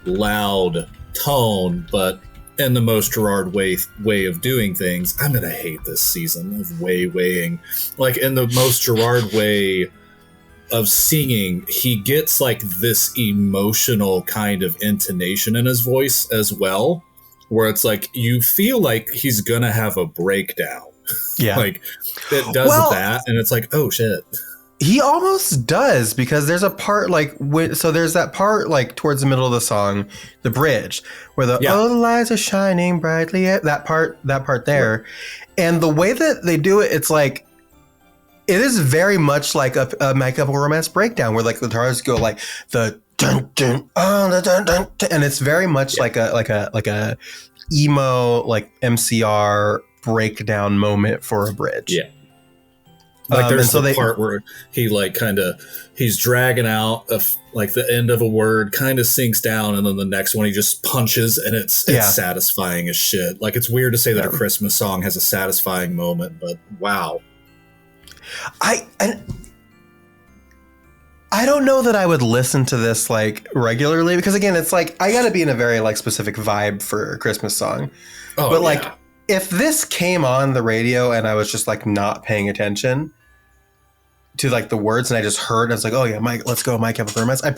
loud tone, but in the most Gerard way of doing things. I'm going to hate this season of weighing. Like, in the most Gerard way of singing, he gets like this emotional kind of intonation in his voice as well, where it's like you feel like he's gonna have a breakdown. Yeah. Like it does that, and it's like, oh shit. He almost does, because there's a part like so there's that part like towards the middle of the song, the bridge, where the oh, the lights are shining brightly, that part there. And the way that they do it, it's like it is very much like a My Chemical Romance breakdown, where like the guitars go like the dun dun the dun dun, and it's very much like a emo like MCR breakdown moment for a bridge. Yeah. Like there's the part where he like he's dragging out like the end of a word, kind of sinks down, and then the next one he just punches, and it's satisfying as shit. Like, it's weird to say that a Christmas song has a satisfying moment, but wow. I don't know that I would listen to this like regularly, because again, it's like I got to be in a very like specific vibe for a Christmas song. Oh, but like if this came on the radio and I was just like not paying attention to like the words, and I just heard, and I was like, oh yeah, let's go My Chemical Romance, I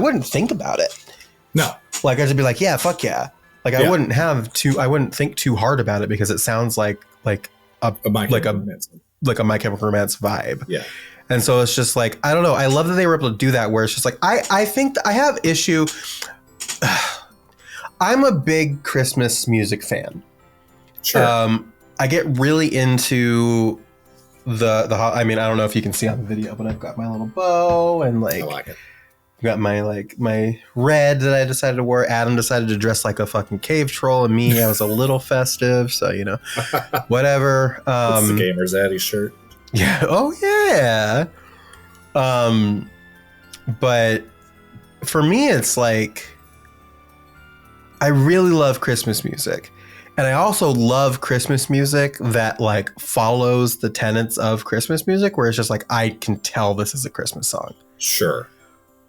wouldn't think about it. No. Like I'd just be like, yeah, fuck yeah. Like I wouldn't think too hard about it, because it sounds like a My Chemical Romance vibe. Yeah. And so it's just like, I don't know. I love that they were able to do that, where it's just like, I think I have issue. I'm a big Christmas music fan. Sure. I get really into I mean, I don't know if you can see on the video, but I've got my little bow, and like, I like it. Got my red that I decided to wear. Adam decided to dress like a fucking cave troll, and me, I was a little festive, so you know, whatever. It's the Gamer's Addy shirt. Yeah. Oh yeah. But for me, it's like I really love Christmas music. And I also love Christmas music that like follows the tenets of Christmas music, where it's just like, I can tell this is a Christmas song. Sure.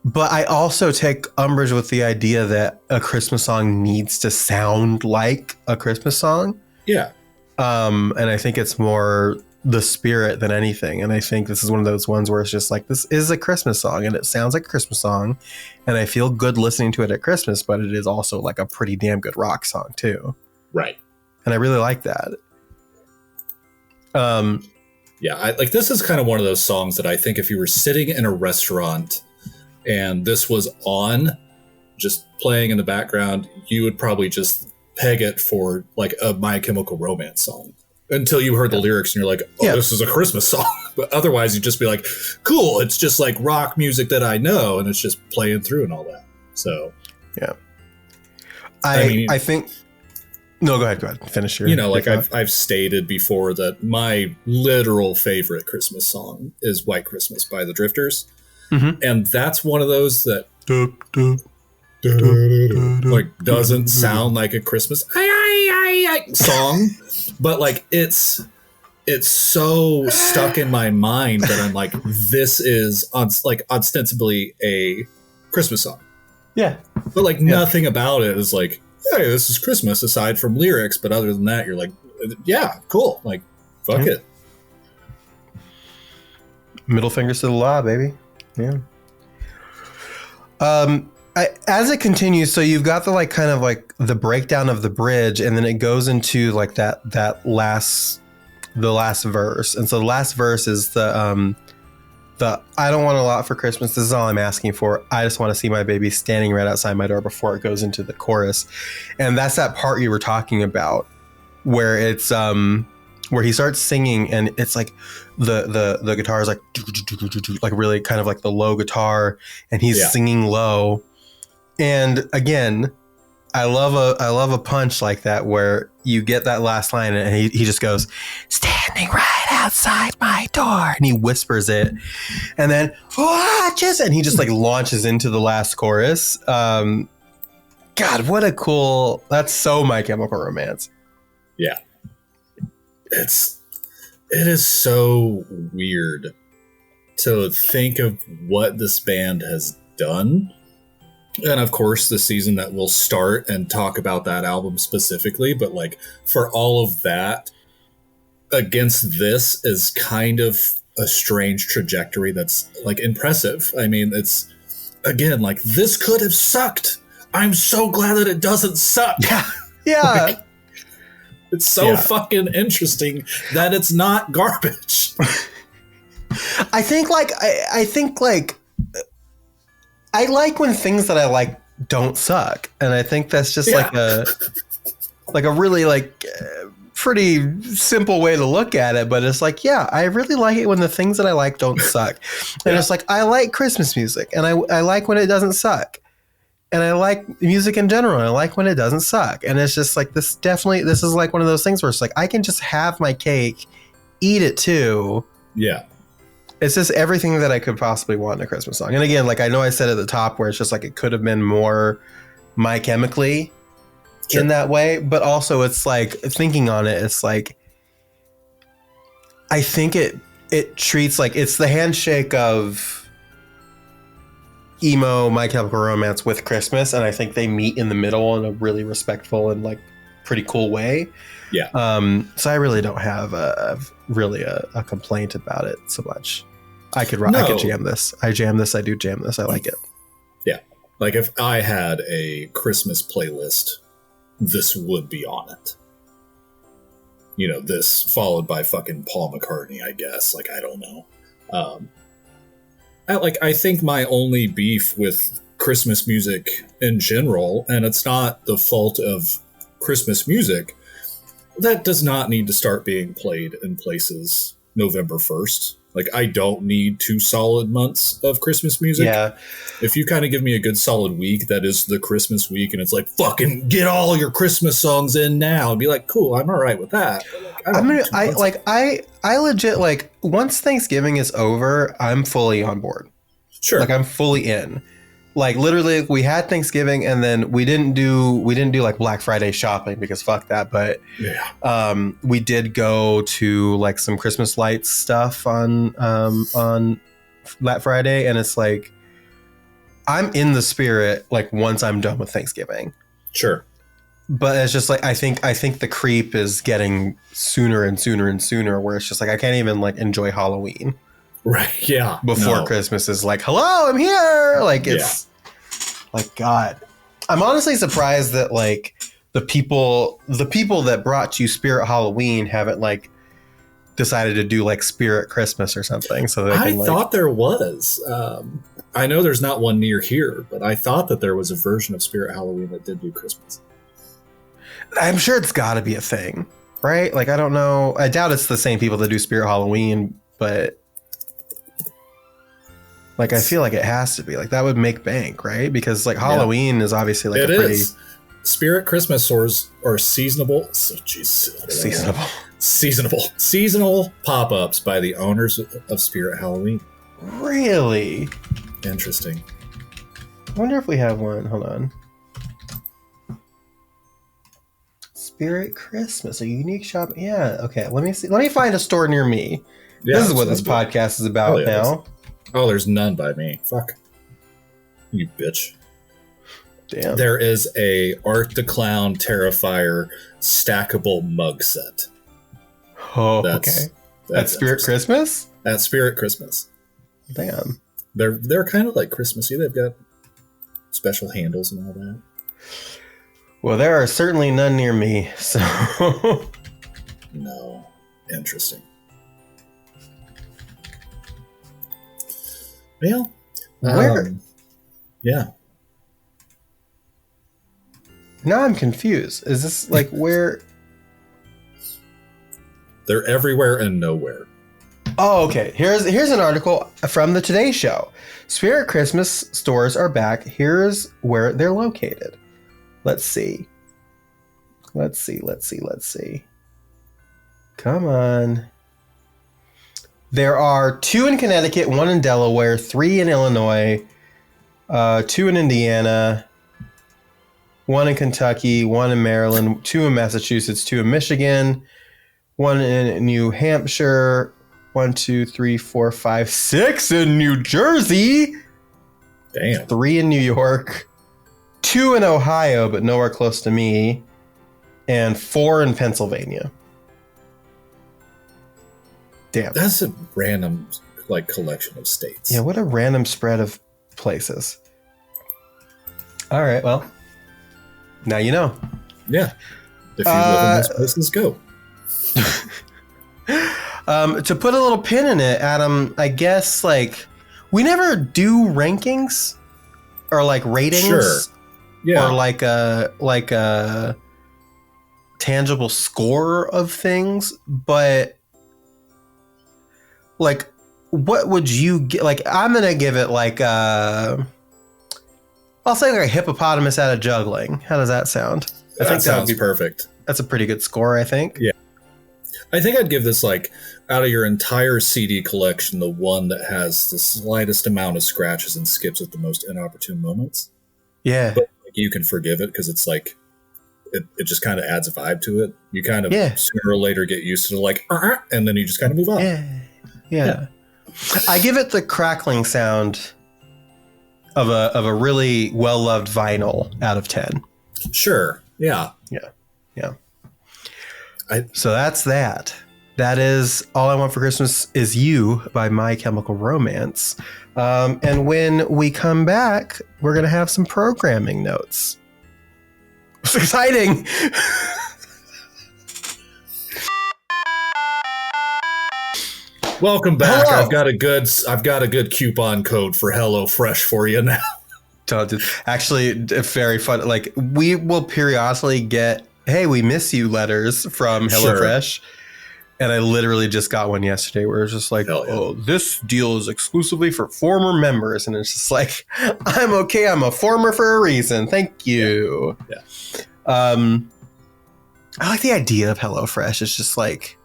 But I also take umbrage with the idea that a Christmas song needs to sound like a Christmas song. Yeah. And I think it's more the spirit than anything. And I think this is one of those ones where it's just like, this is a Christmas song and it sounds like a Christmas song. And I feel good listening to it at Christmas, but it is also like a pretty damn good rock song too. Right. And I really like that. Yeah, this is kind of one of those songs that I think if you were sitting in a restaurant and this was on, just playing in the background, you would probably just peg it for like a My Chemical Romance song. Until you heard the lyrics and you're like, oh, this is a Christmas song. But otherwise, you'd just be like, cool, it's just like rock music that I know, and it's just playing through and all that. So, yeah. I think... No, go ahead. Finish your... I've stated before that my literal favorite Christmas song is White Christmas by the Drifters. Mm-hmm. And that's one of those that like doesn't sound like a Christmas song, but like it's so stuck in my mind that I'm like, this is ostensibly a Christmas song. Yeah. But like nothing about it is like, hey, this is Christmas aside from lyrics. But other than that, you're like, yeah, cool. Like, fuck it. Middle fingers to the law, baby. Yeah. As it continues, so you've got the like kind of like the breakdown of the bridge, and then it goes into like the last verse. And so the last verse is the I don't want a lot for Christmas. This is all I'm asking for. I just want to see my baby standing right outside my door before it goes into the chorus. And that's that part you were talking about where it's where he starts singing, and it's like the guitar is like really kind of like the low guitar, and he's singing low. And again, I love a punch like that where you get that last line and he just goes, standing right outside my door, and he whispers it, and then and he just like launches into the last chorus. God, what a cool... That's so My Chemical Romance. Yeah. It is so weird to think of what this band has done. And of course, the season that we'll start and talk about that album specifically. But like for all of that, against this is kind of a strange trajectory that's like impressive. I mean, it's again like this could have sucked. I'm so glad that it doesn't suck. Yeah. Like, it's so fucking interesting that it's not garbage. I think I like when things that I like don't suck, and I think that's just like a really like pretty simple way to look at it. But it's like, yeah, I really like it when the things that I like don't suck, and it's like I like Christmas music, and I like when it doesn't suck, and I like music in general. And I like when it doesn't suck, and it's just like this is like one of those things where it's like I can just have my cake, eat it too. Yeah. It's just everything that I could possibly want in a Christmas song. And again, like I know I said at the top where it's just like it could have been more My Chemically in that way, but also it's like thinking on it, it's like I think it treats like it's the handshake of emo My Chemical Romance with Christmas, and I think they meet in the middle in a really respectful and like pretty cool way. Yeah. So I really don't have a complaint about it so much. I could jam this. I do jam this. I like it. Yeah. Like if I had a Christmas playlist, this would be on it. You know, this followed by fucking Paul McCartney, I guess. Like, I don't know. I think my only beef with Christmas music in general, and it's not the fault of Christmas music, that does not need to start being played in places November 1st. Like, I don't need 2 solid months of Christmas music. Yeah. If you kind of give me a good solid week, that is the Christmas week, and it's like, fucking get all your Christmas songs in now, and be like, cool, I'm all right with that. Like, I legit, like, once Thanksgiving is over, I'm fully on board. Sure. Like, I'm fully in. Like, literally, we had Thanksgiving, and then we didn't do like Black Friday shopping because fuck that. But we did go to like some Christmas lights stuff on Black Friday, and it's like I'm in the spirit. Like once I'm done with Thanksgiving, sure. But it's just like I think the creep is getting sooner and sooner and sooner. Where it's just like I can't even like enjoy Halloween. Right. Yeah. Before Christmas is like, hello, I'm here. Like it's like, God, I'm honestly surprised that like the people that brought you Spirit Halloween haven't like decided to do like Spirit Christmas or something. So they can, thought there was, I know there's not one near here, but I thought that there was a version of Spirit Halloween that did do Christmas. I'm sure it's gotta be a thing. right? Like, I don't know. I doubt it's the same people that do Spirit Halloween, but like, I feel like it has to be. Like, that would make bank, right? Because like Halloween is obviously like it a pretty is. Spirit Christmas stores are seasonable. Seasonal pop-ups by the owners of Spirit Halloween. Really Interesting. I wonder if we have one. Hold on. Spirit Christmas, a unique shop. Yeah. Okay. Let me see. Let me find a store near me. Yeah, this is what this podcast is about now. Oh, there's none by me. Fuck. You bitch. Damn. There is a Art the Clown Terrifier stackable mug set. Oh, okay. That's Spirit Christmas? At Spirit Christmas. Damn. They're kind of like Christmassy. They've got special handles and all that. Well, there are certainly none near me, so... No. Interesting. Well, where? Yeah. Now I'm confused. Is this like where? They're everywhere and nowhere. Oh, okay. Here's an article from the Today Show. Spirit Christmas stores are back. Here's where they're located. Let's see. Come on. There are 2 in Connecticut, 1 in Delaware, 3 in Illinois, 2 in Indiana, 1 in Kentucky, 1 in Maryland, 2 in Massachusetts, 2 in Michigan, 1 in New Hampshire, 1, 2, 3, 4, 5, 6 in New Jersey. Damn. 3 in New York, 2 in Ohio, but nowhere close to me, and 4 in Pennsylvania. Damn. That's a random like collection of states. Yeah, what a random spread of places. All right, well, now you know. Yeah. If you live in those places, go. To put a little pin in it, Adam, I guess like we never do rankings or like ratings. Sure. Yeah. Or like a tangible score of things, but like what would you get? Like I'm gonna give it like I'll say like a hippopotamus out of juggling. How does that sound? I think that would be perfect. That's a pretty good score, I think. Yeah. I think I'd give this like out of your entire CD collection, the one that has the slightest amount of scratches and skips at the most inopportune moments. Yeah. But like, you can forgive it because it's like it just kind of adds a vibe to it. You kind of sooner or later get used to like and then you just kind of move on. Yeah. I give it the crackling sound of a really well-loved vinyl out of 10. Sure. Yeah. So that's that. That is All I Want for Christmas Is You by My Chemical Romance. And when we come back, we're going to have some programming notes. It's exciting. Welcome back. Hello. I've got a good coupon code for HelloFresh for you now. Actually, very fun. Like we will periodically get, "Hey, we miss you" letters from HelloFresh. Sure. And I literally just got one yesterday where it's just like, "Oh, this deal is exclusively for former members," and it's just like, "I'm okay. I'm a former for a reason. Thank you." Yeah. I like the idea of HelloFresh. It's just like,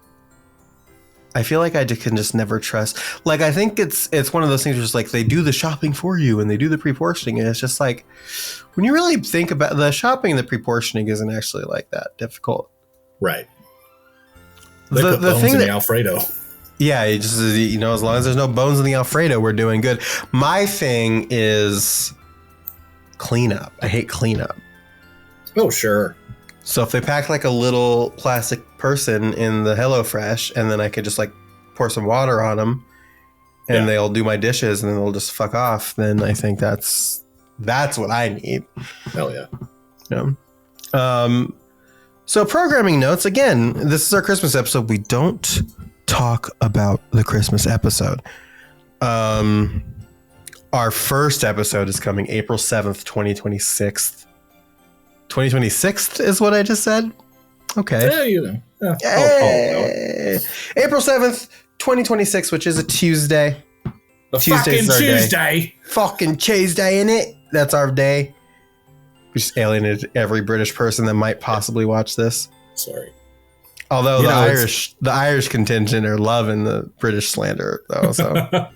I feel like I can just never trust. Like, I think it's one of those things where it's like they do the shopping for you and they do the pre-portioning. And it's just like, when you really think about the shopping and the pre-portioning isn't actually like that difficult. Right. They put bones in the Alfredo. Yeah, it just, as long as there's no bones in the Alfredo, we're doing good. My thing is cleanup. I hate cleanup. Oh, sure. So if they pack like a little plastic person in the HelloFresh and then I could just like pour some water on them and they'll do my dishes and then they'll just fuck off, then I think that's what I need. Hell yeah. So programming notes, again, this is our Christmas episode. We don't talk about the Christmas episode. Our first episode is coming April 7th, 2026. 2026 is what I just said. Okay. Yeah, you know. Yeah, Hey. April 7th, 2026, which is a Tuesday. a Tuesday's fucking our day. Tuesday. Fucking Tuesday, innit? That's our day. We just alienated every British person that might possibly watch this. Sorry. Although the Irish contingent are loving the British slander, though. So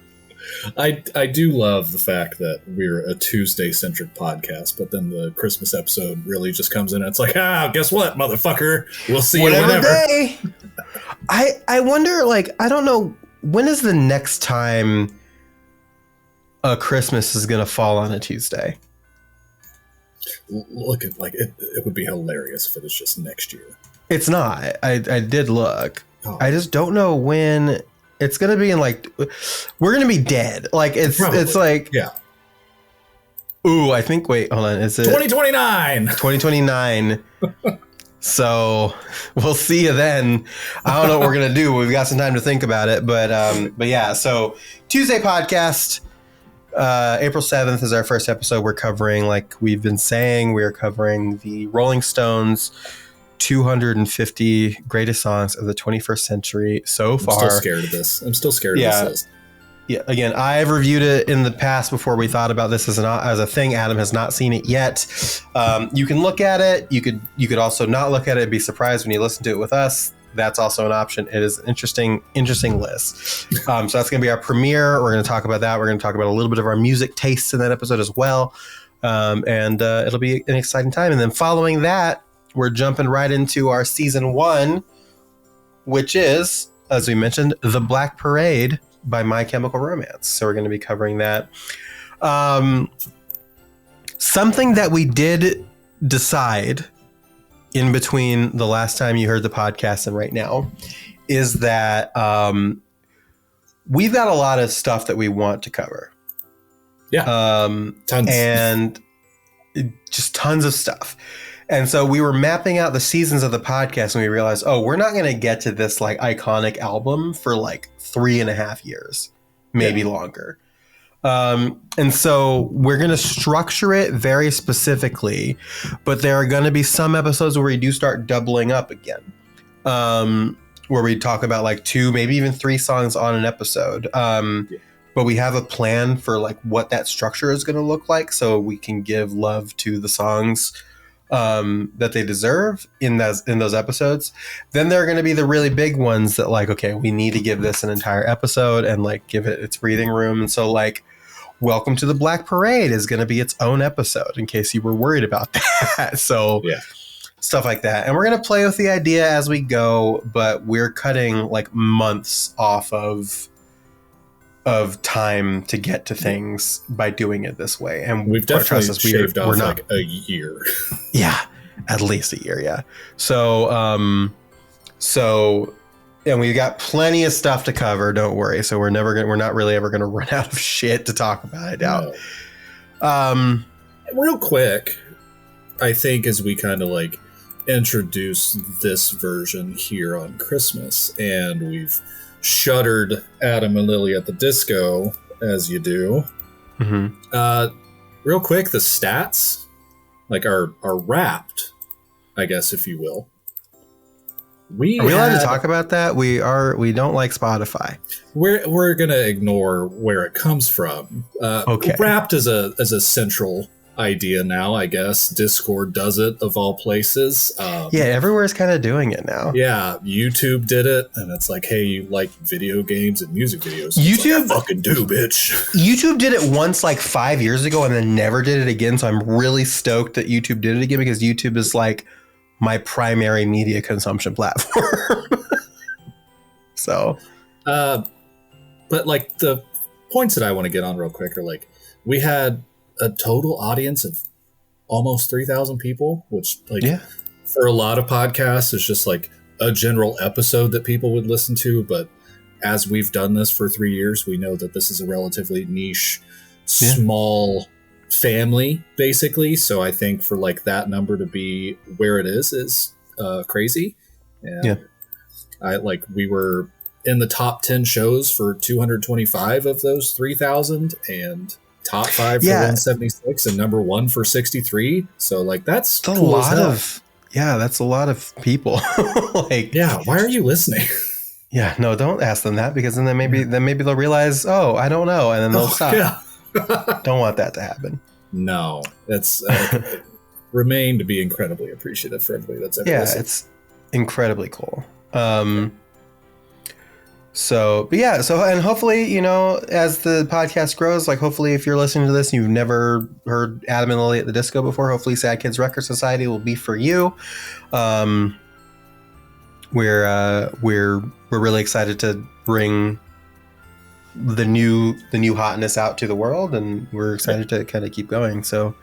I do love the fact that we're a Tuesday-centric podcast, but then the Christmas episode really just comes in and it's like, guess what, motherfucker? We'll see you whenever. Day. I wonder, like, I don't know, when is the next time a Christmas is going to fall on a Tuesday? Look at, like, it would be hilarious if it was just next year. It's not. I did look. Oh. I just don't know when it's going to be in, like, we're going to be dead. Like, it's like, yeah. Ooh, I think, wait, hold on. Is it 2029? 2029. So we'll see you then. I don't know what we're going to do. We've got some time to think about it. But yeah, so Tuesday podcast, April 7th is our first episode. We're covering, like we've been saying, we're covering the Rolling Stones 250 greatest songs of the 21st century so far. I'm still scared of this. I'm still scared of this list. Yeah, again, I've reviewed it in the past before we thought about this as a thing. Adam has not seen it yet. You can look at it. You could also not look at it and be surprised when you listen to it with us. That's also an option. It is an interesting list. So that's going to be our premiere. We're going to talk about that. We're going to talk about a little bit of our music tastes in that episode as well. And it'll be an exciting time. And then following that, we're jumping right into our season 1, which is, as we mentioned, The Black Parade by My Chemical Romance. So we're going to be covering that. Something that we did decide in between the last time you heard the podcast and right now is that we've got a lot of stuff that we want to cover. Yeah. Tons. And just tons of stuff. And so we were mapping out the seasons of the podcast and we realized, we're not going to get to this like iconic album for like 3.5 years, maybe longer. And so we're going to structure it very specifically, but there are going to be some episodes where we do start doubling up again, where we talk about like 2, maybe even 3 songs on an episode. But we have a plan for like what that structure is going to look like so we can give love to the songs that they deserve in those episodes. Then there are going to be the really big ones that like, okay, we need to give this an entire episode and like give it its breathing room. And so like Welcome to the Black Parade is going to be its own episode in case you were worried about that. So stuff like that. And we're going to play with the idea as we go, but we're cutting like months off of time to get to things by doing it this way. And we've definitely shaved off like a year. Yeah, at least a year. Yeah. So, and we've got plenty of stuff to cover. Don't worry. So we're not really ever going to run out of shit to talk about. I doubt. No. Real quick, I think as we kind of like introduce this version here on Christmas, and we've shuddered Adam and Lily at the disco, as you do. Mm-hmm. Real quick, the stats like are wrapped, I guess, if you will. Are we allowed to talk about that? We don't like Spotify. We're gonna ignore where it comes from. Okay. Wrapped as a central idea now, I guess. Discord does it, of all places. Everywhere's kind of doing it now. Yeah, YouTube did it, and it's like, hey, you like video games and music videos? YouTube, like, I fucking do, bitch. YouTube did it once, like 5 years ago, and then never did it again. So I'm really stoked that YouTube did it again because YouTube is like my primary media consumption platform. So, but like the points that I want to get on real quick are like, we had a total audience of almost 3,000 people, which like for a lot of podcasts is just like a general episode that people would listen to. But as we've done this for 3 years, we know that this is a relatively niche, small family, basically. So I think for like that number to be where it is crazy. And we were in the top 10 shows for 225 of those 3,000 and top 5 for 176 and number 1 for 63. So like that's a cool lot of Yeah, that's a lot of people. Like, Yeah, why are you listening? yeah, no, don't ask them that, because then maybe they'll realize, oh, I don't know, and then they'll stop. Yeah. Don't want that to happen. No, it's remain to be incredibly appreciative for everybody that's ever listened. It's incredibly cool. So and hopefully, you know, as the podcast grows, like hopefully if you're listening to this and you've never heard Adam and Lily at the Disco before, hopefully Sad Kids Record Society will be for you. We're really excited to bring the new hotness out to the world, and we're excited to kind of keep going. So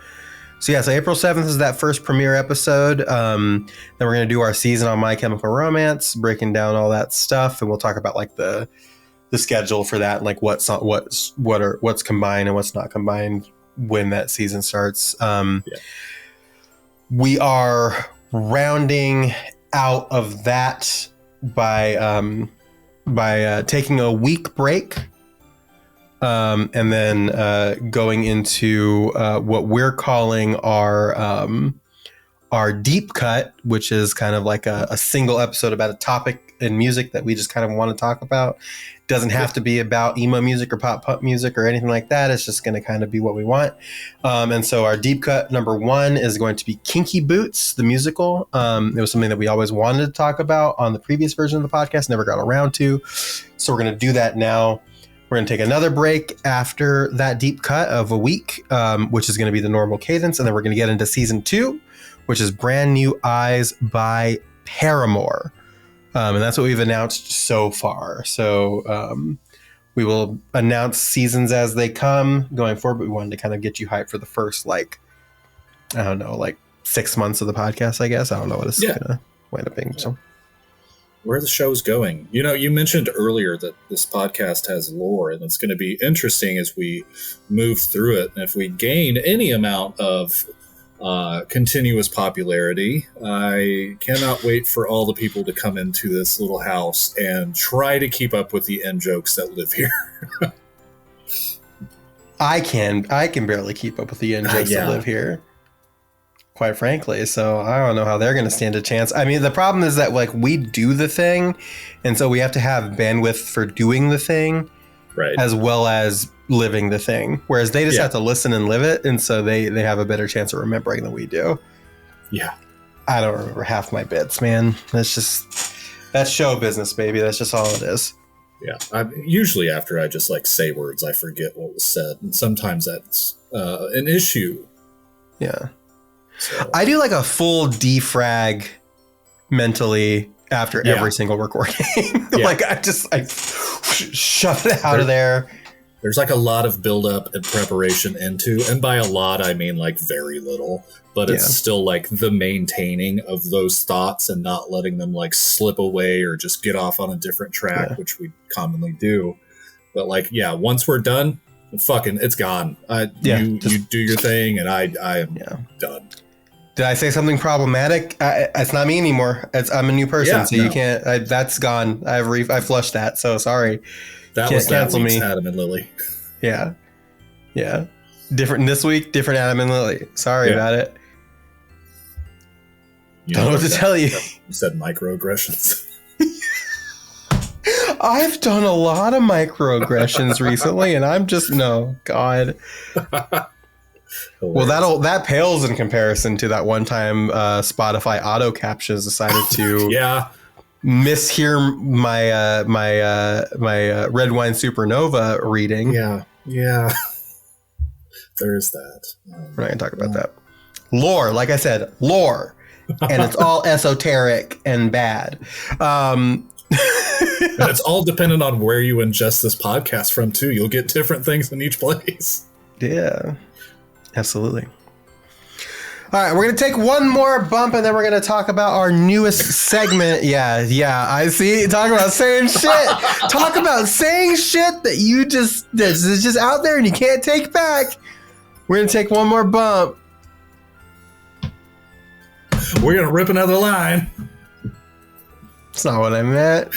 April 7th is that first premiere episode. Then we're going to do our season on My Chemical Romance, breaking down all that stuff. And we'll talk about like the schedule for that, and like what's combined and what's not combined when that season starts. We are rounding out of that by taking a week break. And then going into what we're calling our deep cut, which is kind of like a single episode about a topic in music that we just kind of want to talk about. It doesn't have to be about emo music or pop punk music or anything like that. It's just going to kind of be what we want. And so our deep cut number 1 is going to be Kinky Boots, the musical. It was something that we always wanted to talk about on the previous version of the podcast, never got around to. So we're going to do that now. We're going to take another break after that deep cut of a week, which is going to be the normal cadence. And then we're going to get into season 2, which is Brand New Eyes by Paramore. And that's what we've announced so far. So we will announce seasons as they come going forward. But we wanted to kind of get you hyped for the first, 6 months of the podcast, I guess. I don't know what it's going to wind up being. So. Where the show's going. You know, you mentioned earlier that this podcast has lore, and it's going to be interesting as we move through it. And if we gain any amount of continuous popularity, I cannot wait for all the people to come into this little house and try to keep up with the in-jokes that live here. I can barely keep up with the in-jokes that live here, quite frankly. So I don't know how they're going to stand a chance. I mean, the problem is that like we do the thing, and so we have to have bandwidth for doing the thing, right, as well as living the thing. Whereas they just have to listen and live it, and so they have a better chance of remembering than we do. Yeah, I don't remember half my bits, man. That's show business, baby. That's just all it is. Yeah, usually after I just like say words, I forget what was said, and sometimes that's an issue. Yeah. So. I do like a full defrag mentally after every single recording. Like I shove it out of there. There's like a lot of buildup and preparation into, and by a lot, I mean like very little, but it's still like the maintaining of those thoughts and not letting them like slip away or just get off on a different track, which we commonly do. But like, once we're done, it's gone. You do your thing and I am done. Did I say something problematic? It's not me anymore. I'm a new person, so you can't. That's gone. I flushed that. So sorry. That was that week's Adam and Lily. Yeah. Different this week. Different Adam and Lily. Sorry about it. Don't know what to tell you. You said microaggressions. I've done a lot of microaggressions recently, and I'm just God. Well, that pales in comparison to that one time Spotify auto captions decided to mishear my Red Wine Supernova reading. Yeah. There is that. We're not gonna talk about that. Lore, like I said, lore, and it's all esoteric and bad. It's all dependent on where you ingest this podcast from too. You'll get different things in each place. Yeah. Absolutely. All right, we're going to take one more bump, and then we're going to talk about our newest segment. Yeah, I see. Talk about saying shit. Talk about saying shit that that's just out there and you can't take back. We're going to take one more bump. We're going to rip another line. That's not what I meant.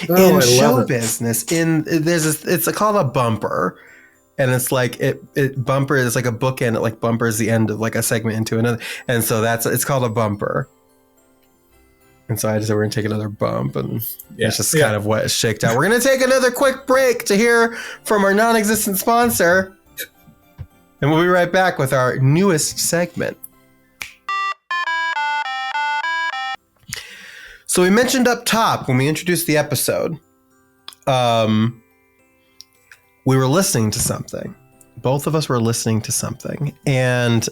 In show business, it's called a bumper, and it's like it bumper is like a bookend. It like bumpers the end of like a segment into another, and so it's called a bumper. And so I just said we're gonna take another bump, and it's just kind of what it shaked out. We're gonna take another quick break to hear from our non-existent sponsor, and we'll be right back with our newest segment. So we mentioned up top when we introduced the episode, we were listening to something. Both of us were listening to something, and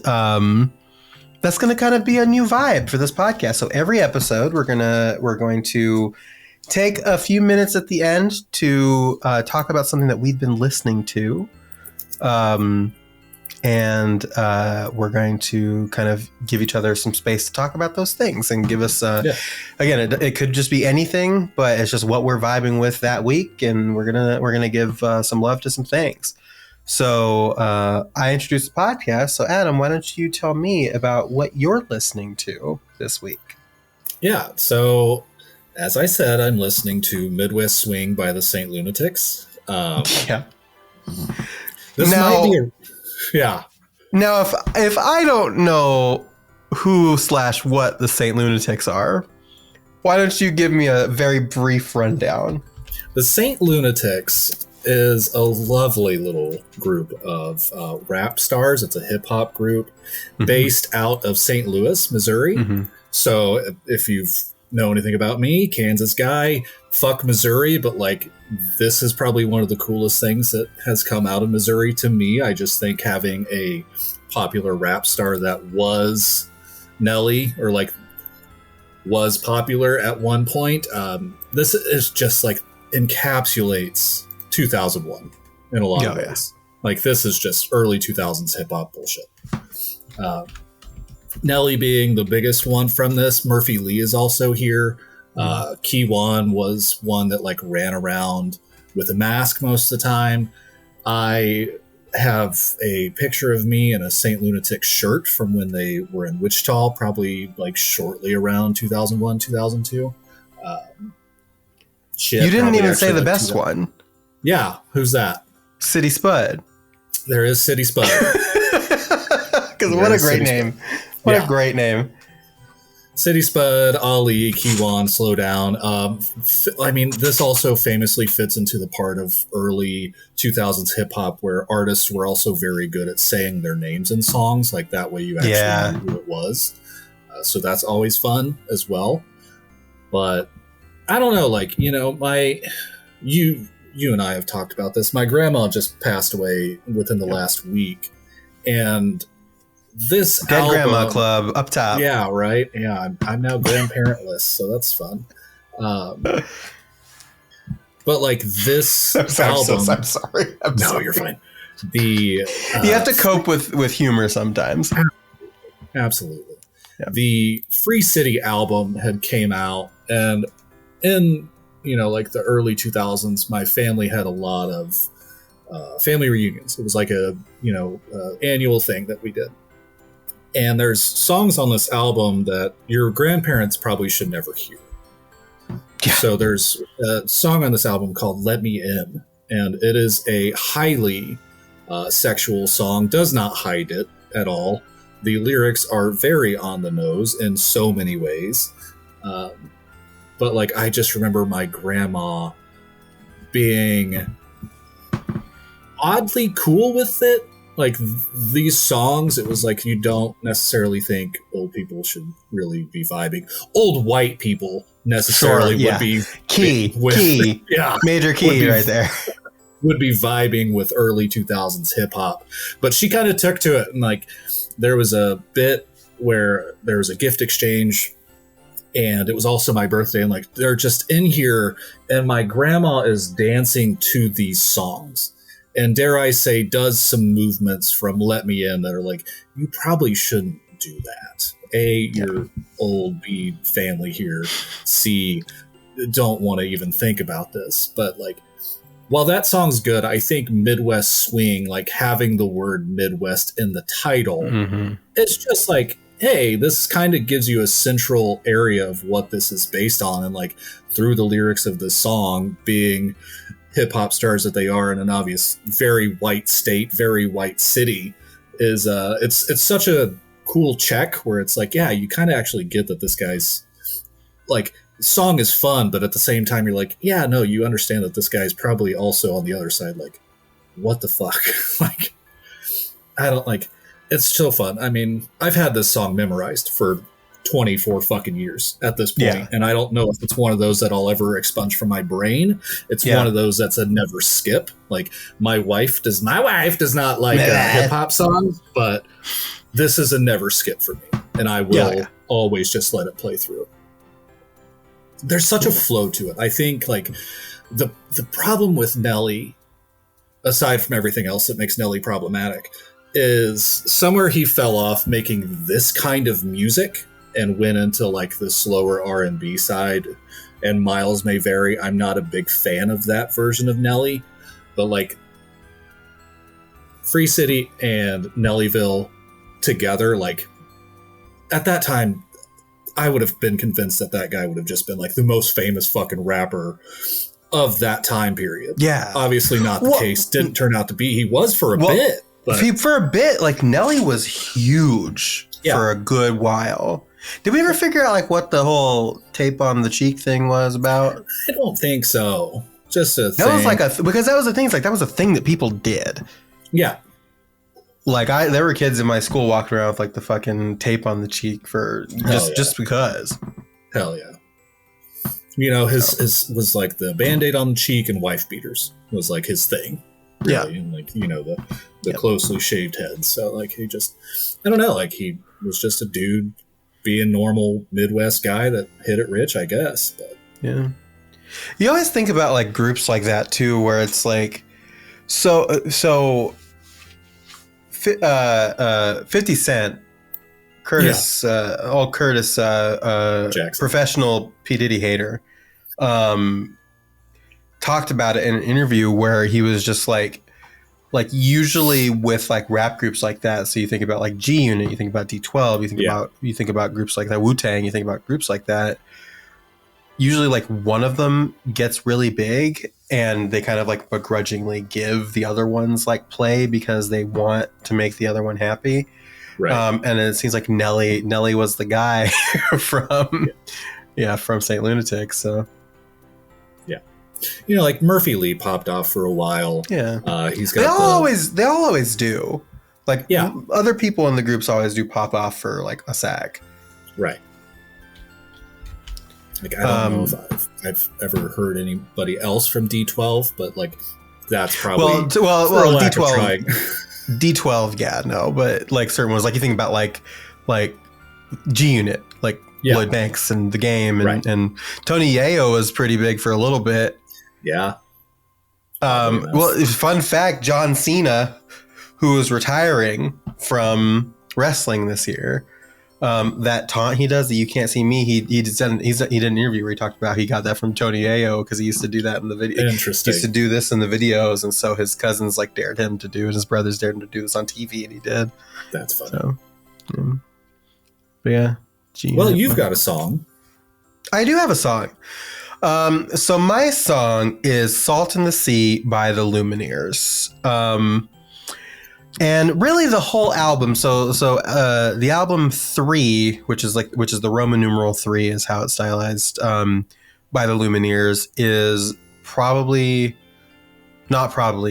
that's going to kind of be a new vibe for this podcast. So every episode, we're going to take a few minutes at the end to talk about something that we've been listening to, and we're going to kind of give each other some space to talk about those things and give us again, it could just be anything, but it's just what we're vibing with that week, and we're gonna give some love to some things. So I introduced the podcast. So Adam, why don't you tell me about what you're listening to this week? Yeah, so as I said, I'm listening to Midwest Swing by the St. Lunatics. This might be Now, if I don't know who/what the St. Lunatics are, why don't you give me a very brief rundown? The St. Lunatics is a lovely little group of rap stars. It's a hip hop group based out of St. Louis, Missouri. So if you've know anything about me, Kansas guy, fuck Missouri, but like this is probably one of the coolest things that has come out of Missouri to me. I just think having a popular rap star that was Nelly or like was popular at one point, this is just like encapsulates 2001 in a lot of ways. Like this is just early 2000s hip hop bullshit. Nelly being the biggest one from this. Murphy Lee is also here. Keywan was one that like ran around with a mask most of the time. I have a picture of me in a St. Lunatic shirt from when they were in Wichita, probably like shortly around 2001, 2002. You didn't even say the best one. Yeah, who's that? City Spud. There is City Spud. Because what a great name. What a great name. City Spud, Ali, Keywan, Slow Down. I mean, this also famously fits into the part of early 2000s hip hop where artists were also very good at saying their names in songs. Like that way you actually knew who it was. So that's always fun as well. But I don't know, like, you know, you and I have talked about this. My grandma just passed away within the last week. And this Dead album, Grandma Club up top. Yeah, right. Yeah, I'm now grandparentless, so that's fun. But like this album, I'm sorry. You're fine. You have to cope with humor sometimes. Absolutely. Yeah. The Free City album had came out, and in like the early 2000s, my family had a lot of family reunions. It was like a annual thing that we did. And there's songs on this album that your grandparents probably should never hear. Yeah. So there's a song on this album called Let Me In. And it is a highly sexual song, does not hide it at all. The lyrics are very on the nose in so many ways. But like, I just remember my grandma being oddly cool with it. Like these songs, it was like you don't necessarily think old people should really be vibing. Old white people necessarily would be key, major key right there. Would be vibing with early 2000s hip hop, but she kind of took to it, and like there was a bit where there was a gift exchange, and it was also my birthday, and like they're just in here, and my grandma is dancing to these songs. And dare I say, does some movements from Let Me In that are like, you probably shouldn't do that. A, your old B family here. C, don't want to even think about this. But like, while that song's good, I think Midwest Swing, like having the word Midwest in the title, it's just like, hey, this kind of gives you a central area of what this is based on. And like through the lyrics of this song being hip hop stars that they are in an obvious, very white state, very white city, is it's such a cool check where it's like, yeah, you kind of actually get that this guy's like, song is fun, but at the same time you're like, yeah, no, you understand that this guy's probably also on the other side like, what the fuck? Like, I don't like, it's so fun. I mean, I've had this song memorized for 24 fucking years at this point, and I don't know if it's one of those that I'll ever expunge from my brain. It's one of those that's a never skip. Like, my wife does not like hip hop songs, but this is a never skip for me, and I will always just let it play through. There's such a flow to it. I think like the problem with Nelly, aside from everything else that makes Nelly problematic, is somewhere he fell off making this kind of music and went into like the slower R&B side. And miles may vary. I'm not a big fan of that version of Nelly, but like Free City and Nellyville together, like at that time, I would have been convinced that guy would have just been like the most famous fucking rapper of that time period. Yeah. Obviously not the case. Didn't turn out to be. He was for a bit. But for a bit, like Nelly was huge for a good while. Did we ever figure out like what the whole tape on the cheek thing was about? I don't think so. Just a thing. That was like because that was the thing. It's like that was a thing that people did. Yeah. Like there were kids in my school walking around with like the fucking tape on the cheek for just because. Hell yeah. You know, his was like the Band-Aid on the cheek and wife beaters was like his thing. Really. And like, you know, the closely shaved head. So like he just, I don't know, like he was just a dude being normal Midwest guy that hit it rich, I guess. But yeah. You always think about like groups like that too, where it's like, so 50 Cent, Curtis, Jackson, professional P. Diddy hater, talked about it in an interview where he was just like usually with like rap groups like that. So you think about like G Unit, you think about D12, you think about groups like that, Wu-Tang, you think about groups like that. Usually like one of them gets really big and they kind of like begrudgingly give the other ones like play because they want to make the other one happy. Right. And it seems like Nelly was the guy from Saint Lunatic. So yeah, you know, like Murphy Lee popped off for a while. Yeah, he's got. They all always do. Like other people in the groups always do pop off for like a sec. Right. Like, I don't know if I've ever heard anybody else from D12, but like that's probably well D12, yeah, no, but like certain ones, like you think about like G Unit, like Lloyd Banks and The Game, and Tony Yayo was pretty big for a little bit. Yeah. Well, fun fact: John Cena, who is retiring from wrestling this year. That taunt he does, that you can't see me, he did an interview where he talked about he got that from Tony Yayo because he used to do that in the video. Interesting. He used to do this in the videos, and so his cousins like dared him to do it. His brothers dared him to do this on TV, and he did. That's funny. So, but yeah. Well, you've got a song. I do have a song. So my song is "Salt in the Sea" by the Lumineers. And really the whole album, so the album 3, which is the Roman numeral 3 is how it's stylized, by the Lumineers, is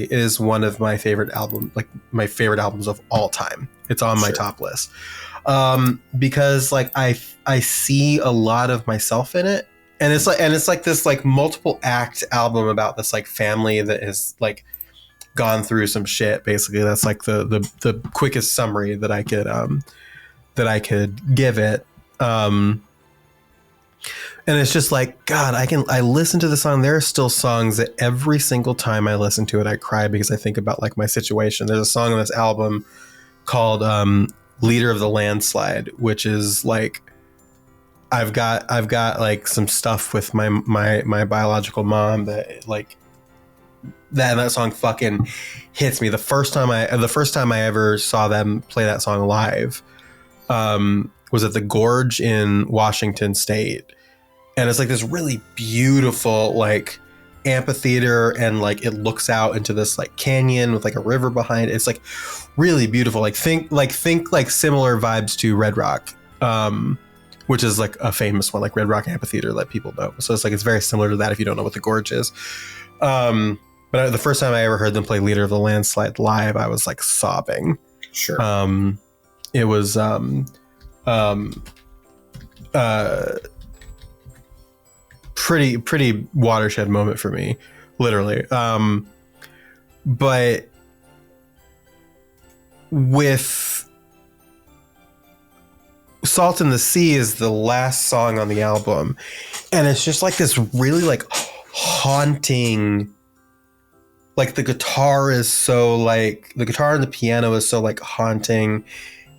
is one of my favorite albums of all time. It's on my top list. Because like I see a lot of myself in it. And it's like this like multiple act album about this like family that is like gone through some shit. Basically, that's like the quickest summary that I could give it. And it's just like, God, I listen to the song. There are still songs that every single time I listen to it, I cry because I think about like my situation. There's a song on this album called "Leader of the Landslide," which is like, I've got like some stuff with my biological mom that like, that song fucking hits me. The first time I ever saw them play that song live was at the Gorge in Washington State, and it's like this really beautiful like amphitheater, and like it looks out into this like canyon with like a river behind it. It's like really beautiful. Like think similar vibes to Red Rock, which is like a famous one, like Red Rock Amphitheater that people know. So it's like it's very similar to that if you don't know what the gorge is. But the first time I ever heard them play Leader of the Landslide live, I was like sobbing. Sure. It was pretty watershed moment for me, literally. But with Salt in the Sea is the last song on the album, and it's just like this really like haunting, like the guitar and the piano is so like haunting,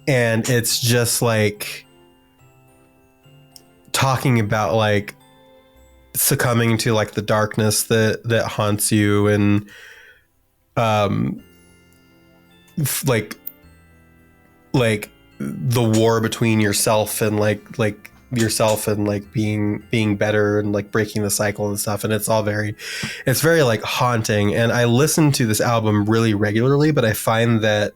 and it's just like talking about like succumbing to like the darkness that haunts you, and like the war between yourself and like yourself and like being better and like breaking the cycle and stuff. And it's very like haunting. And I listen to this album really regularly, but I find that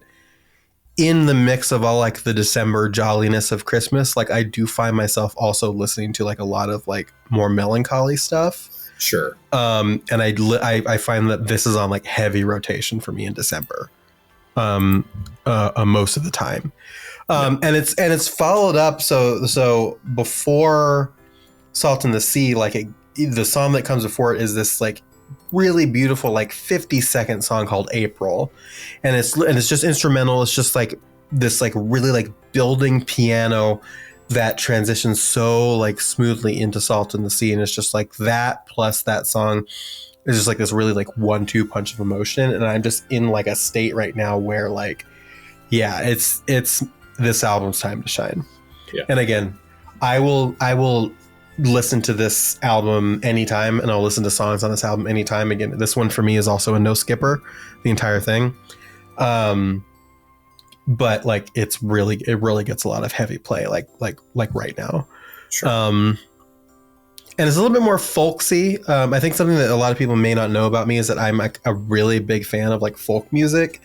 in the mix of all like the December jolliness of Christmas, like I do find myself also listening to like a lot of like more melancholy stuff. Sure. And I find that this is on like heavy rotation for me in December, most of the time. And it's followed up. So before Salt in the Sea, like the song that comes before it is this like really beautiful, like 50-second song called April. And it's just instrumental. It's just like this like really like building piano that transitions so like smoothly into Salt in the Sea. And it's just like that plus that song is just like this really like 1-2 punch of emotion. And I'm just in like a state right now where like, yeah, it's this album's time to shine. Yeah. And again, I will listen to this album anytime, and I'll listen to songs on this album anytime. Again, this one for me is also a no skipper, the entire thing. But like it really gets a lot of heavy play like right now. Sure. And it's a little bit more folksy. I think something that a lot of people may not know about me is that I'm like a really big fan of like folk music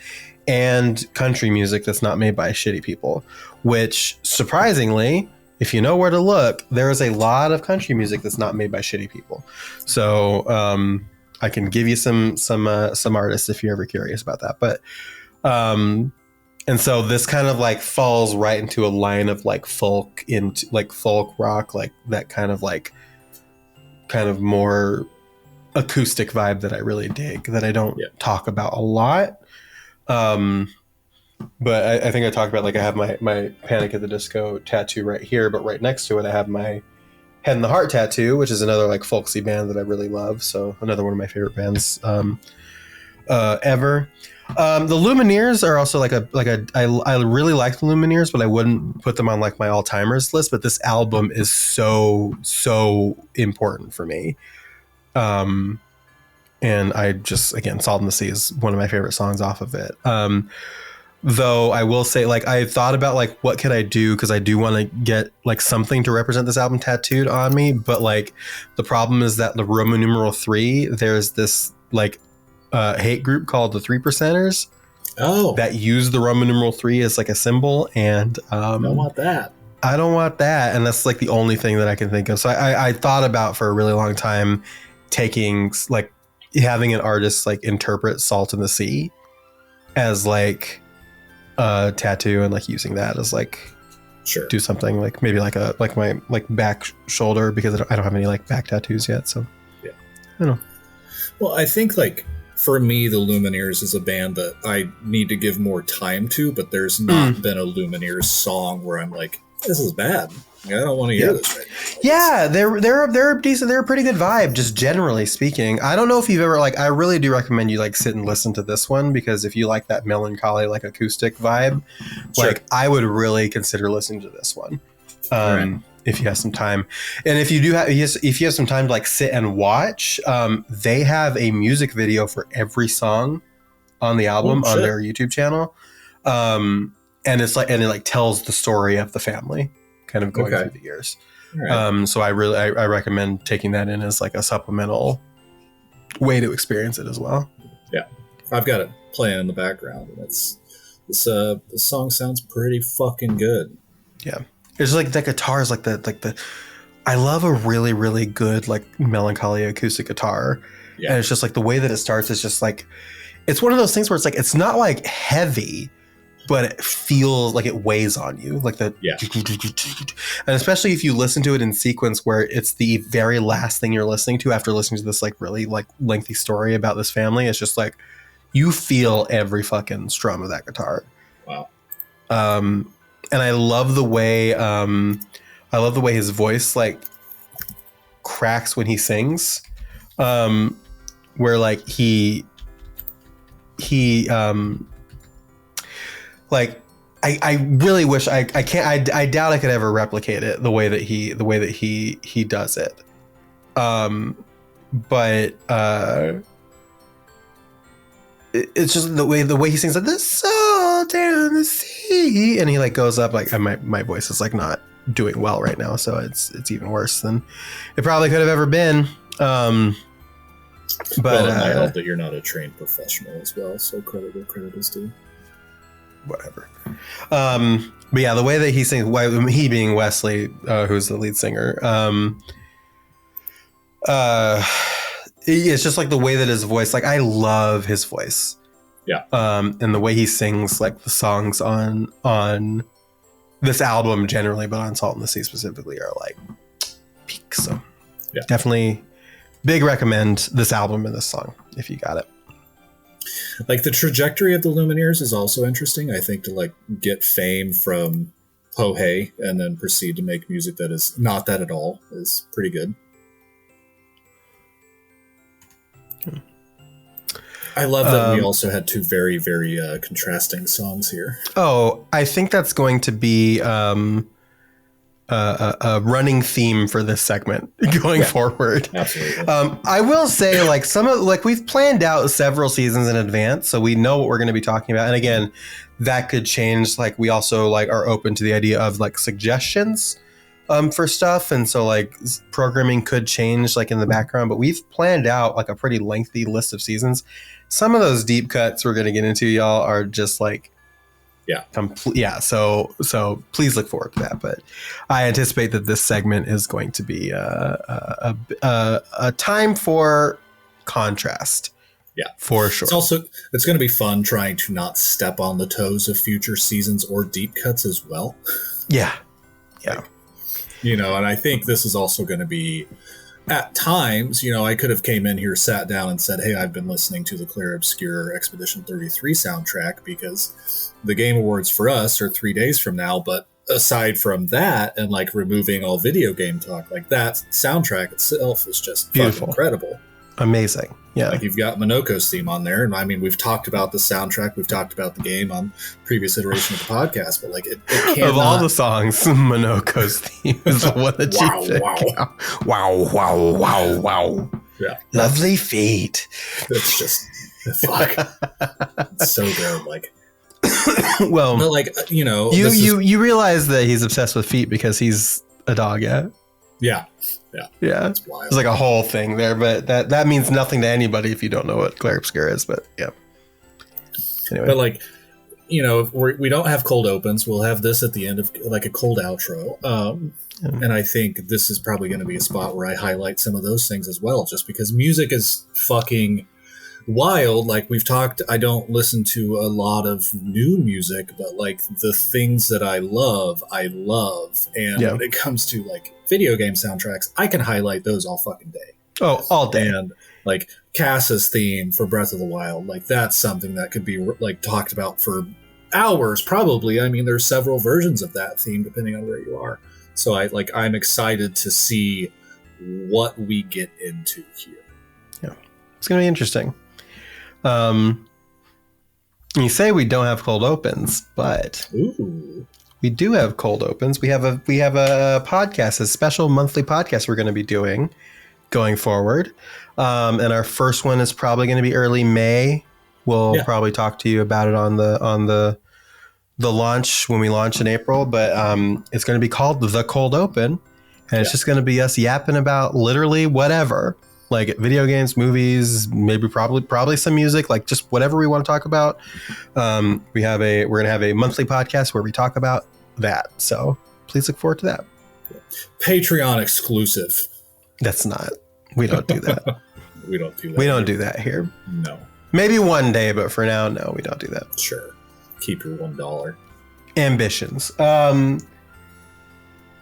and country music that's not made by shitty people, which surprisingly, if you know where to look, there is a lot of country music that's not made by shitty people. So I can give you some artists if you're ever curious about that. But and so this kind of like falls right into a line of like folk rock, like that kind of more acoustic vibe that I really dig, that I don't talk about a lot. But I think I talked about like I have my Panic at the Disco tattoo right here, but right next to it I have my Head in the Heart tattoo, which is another like folksy band that I really love. So another one of my favorite bands ever. The Lumineers are also I really like the Lumineers, but I wouldn't put them on like my all-timers list. But this album is so important for me. And I just, again, Salt in the Sea is one of my favorite songs off of it. Though I will say, like, I thought about like what could I do, because I do want to get like something to represent this album tattooed on me. But like the problem is that the Roman numeral 3, there's this like hate group called the 3%ers. Oh, that use the Roman numeral 3 as like a symbol, and I don't want that. I don't want that, and that's like the only thing that I can think of. So I thought about for a really long time taking like having an artist like interpret Salt in the Sea as like a tattoo, and like using that as like do something like maybe like my like back shoulder, because I don't have any like back tattoos yet. So I don't know. Well, I think like for me, the Lumineers is a band that I need to give more time to, but there's not been a Lumineers song where I'm like, this is bad. I don't want to hear this right now. Yeah, they're decent. They're a pretty good vibe, just generally speaking. I don't know if you've ever like. I really do recommend you like sit and listen to this one, because if you like that melancholy like acoustic vibe, like I would really consider listening to this one. If you have some time, and if you have some time to like sit and watch, they have a music video for every song on the album on their YouTube channel, and it tells the story of the family kind of going through the years. Right. So I recommend taking that in as like a supplemental way to experience it as well. Yeah, I've got it playing in the background, and the song sounds pretty fucking good. Yeah, it's like that guitar is like the. I love a really, really good like melancholy acoustic guitar. Yeah. And it's just like the way that it starts is just like, it's one of those things where it's like, it's not like heavy, but it feels like it weighs on you. Like the, yeah. And especially if you listen to it in sequence where it's the very last thing you're listening to after listening to this like really like lengthy story about this family. It's just like, you feel every fucking strum of that guitar. Wow. And I love the way, his voice like cracks when he sings, where like he like I really wish I can't I doubt I could ever replicate it the way that he does it. But it's just the way he sings like the salt and the sea, and he like goes up like my voice is like not doing well right now, so it's even worse than it probably could have ever been. But well, it might help that you're not a trained professional as well, so credit where credit is due. Whatever. But yeah, the way that he sings, he being Wesley, who's the lead singer, it's just like the way that his voice, like I love his voice. Yeah. And the way he sings like the songs on this album generally, but on Salt and the Sea specifically, are like peak. So yeah, definitely big recommend this album and this song if you got it. Like the trajectory of the Lumineers is also interesting. I think to like get fame from Ho Hey and then proceed to make music that is not that at all is pretty good. I love that we also had two very, very contrasting songs here. Oh, I think that's going to be a running theme for this segment going forward. Absolutely. I will say, like we've planned out several seasons in advance, so we know what we're going to be talking about. And again, that could change. Like we also like are open to the idea of like suggestions for stuff, and so like programming could change like in the background. But we've planned out like a pretty lengthy list of seasons. Some of those deep cuts we're going to get into, y'all, are just like, So please look forward to that. But I anticipate that this segment is going to be a time for contrast. Yeah, for sure. It's going to be fun trying to not step on the toes of future seasons or deep cuts as well. Yeah. And I think this is also going to be, at times, I could have came in here, sat down and said, hey, I've been listening to the Clear Obscure Expedition 33 soundtrack because the Game Awards for us are 3 days from now. But aside from that and like removing all video game talk, like that soundtrack itself is just beautiful, incredible. Amazing. Yeah. Like you've got Monoko's theme on there. And I mean, we've talked about the soundtrack. We've talked about the game on previous iteration of the podcast, but like it cannot... Of all the songs, Monoko's theme is the one that you pick. Wow. Yeah. Lovely feet. It's just, fuck. It's so good. Like, well, but like, you realize that he's obsessed with feet because he's a dog, yeah? Yeah. It's wild. There's like a whole thing there, but that means nothing to anybody if you don't know what Clair Obscur is. But yeah. Anyway. But like, if we don't have cold opens, we'll have this at the end of like a cold outro. And I think this is probably going to be a spot where I highlight some of those things as well, just because music is fucking wild. Like we've talked, I don't listen to a lot of new music, but like the things that I love. And when it comes to like video game soundtracks, I can highlight those all fucking day. Oh, all day. And like Cass's theme for Breath of the Wild, like that's something that could be like talked about for hours, probably. I mean, there's several versions of that theme depending on where you are. So I'm excited to see what we get into here. Yeah, it's gonna be interesting. You say we don't have cold opens, but we do have cold opens. We have a podcast, a special monthly podcast we're going to be doing going forward. And our first one is probably going to be early May. We'll probably talk to you about it on the launch when we launch in April. But it's going to be called The Cold Open, and it's just going to be us yapping about literally whatever. like video games, movies, maybe probably some music, like just whatever we want to talk about. We're gonna have a monthly podcast where we talk about that. So please look forward to that. Patreon exclusive. That's not. We don't do that. We don't do that. We don't do that here. No. Maybe one day, but for now, no, we don't do that. Sure. Keep your $1. Ambitions.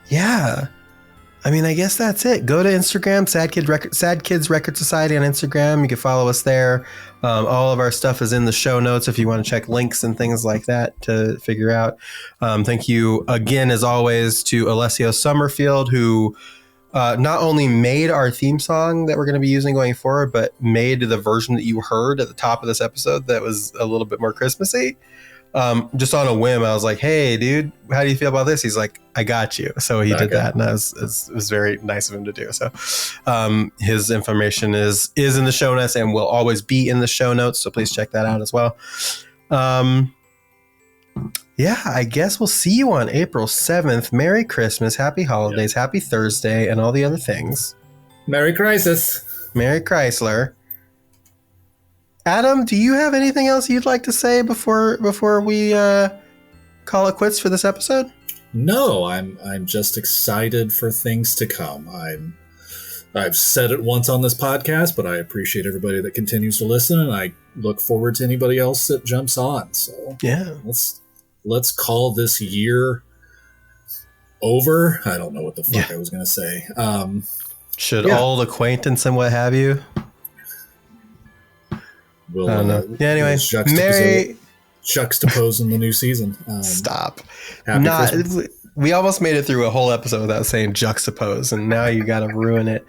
Yeah. I mean, I guess that's it. Go to Instagram, Sad Kids Record Society on Instagram. You can follow us there. All of our stuff is in the show notes if you want to check links and things like that to figure out. Thank you again, as always, to Alessio Summerfield, who not only made our theme song that we're going to be using going forward, but made the version that you heard at the top of this episode that was a little bit more Christmassy. Just on a whim, I was like, "Hey, dude, how do you feel about this?" He's like, "I got you." So he did that, and it was very nice of him to do. So his information is in the show notes and will always be in the show notes. So please check that out as well. Yeah, I guess we'll see you on April 7th. Merry Christmas, Happy Holidays, Happy Thursday, and all the other things. Merry Crisis. Merry Chrysler. Adam, do you have anything else you'd like to say before we call it quits for this episode? No, I'm just excited for things to come. I've said it once on this podcast, but I appreciate everybody that continues to listen, and I look forward to anybody else that jumps on. So yeah, let's call this year over. I don't know what the fuck I was going to say. Should old acquaintance and what have you? We'll, I don't know. Yeah, anyway, juxtaposing the new season. Stop. Christmas. We almost made it through a whole episode without saying juxtapose, and now you got to ruin it.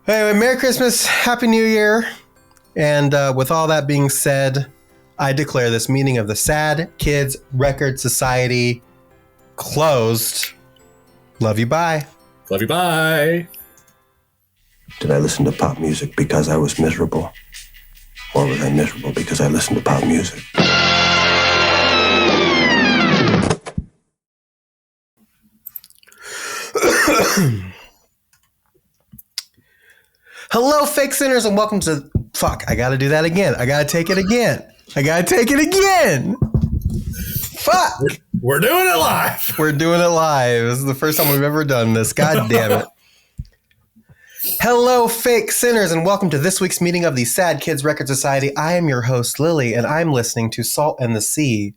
Anyway, Merry Christmas, Happy New Year. And with all that being said, I declare this meeting of the Sad Kids Record Society closed. Love you, bye. Love you, bye. Did I listen to pop music because I was miserable? Or was I miserable because I listened to pop music? Hello, fake sinners, and welcome to... Fuck, I gotta do that again. I gotta take it again. Fuck! We're doing it live. We're doing it live. This is the first time we've ever done this. God damn it. Hello, fake sinners, and welcome to this week's meeting of the Sad Kids Record Society. I am your host, Lily, and I'm listening to Salt and the Sea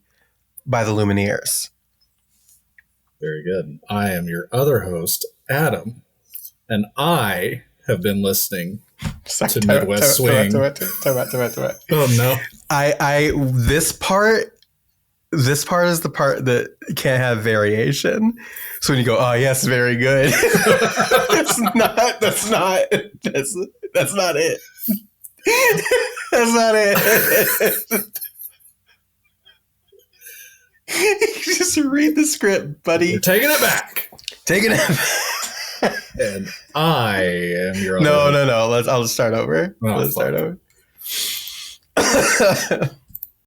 by the Lumineers. Very good. I am your other host, Adam, and I have been listening to Midwest Swing. Oh, no. This part is the part that can't have variation. So when you go, oh yes, very good. That's not it. That's not it. That's not it. Just read the script, buddy. You're taking it back. And I am your other No. I'll start over. Oh, Let's start over.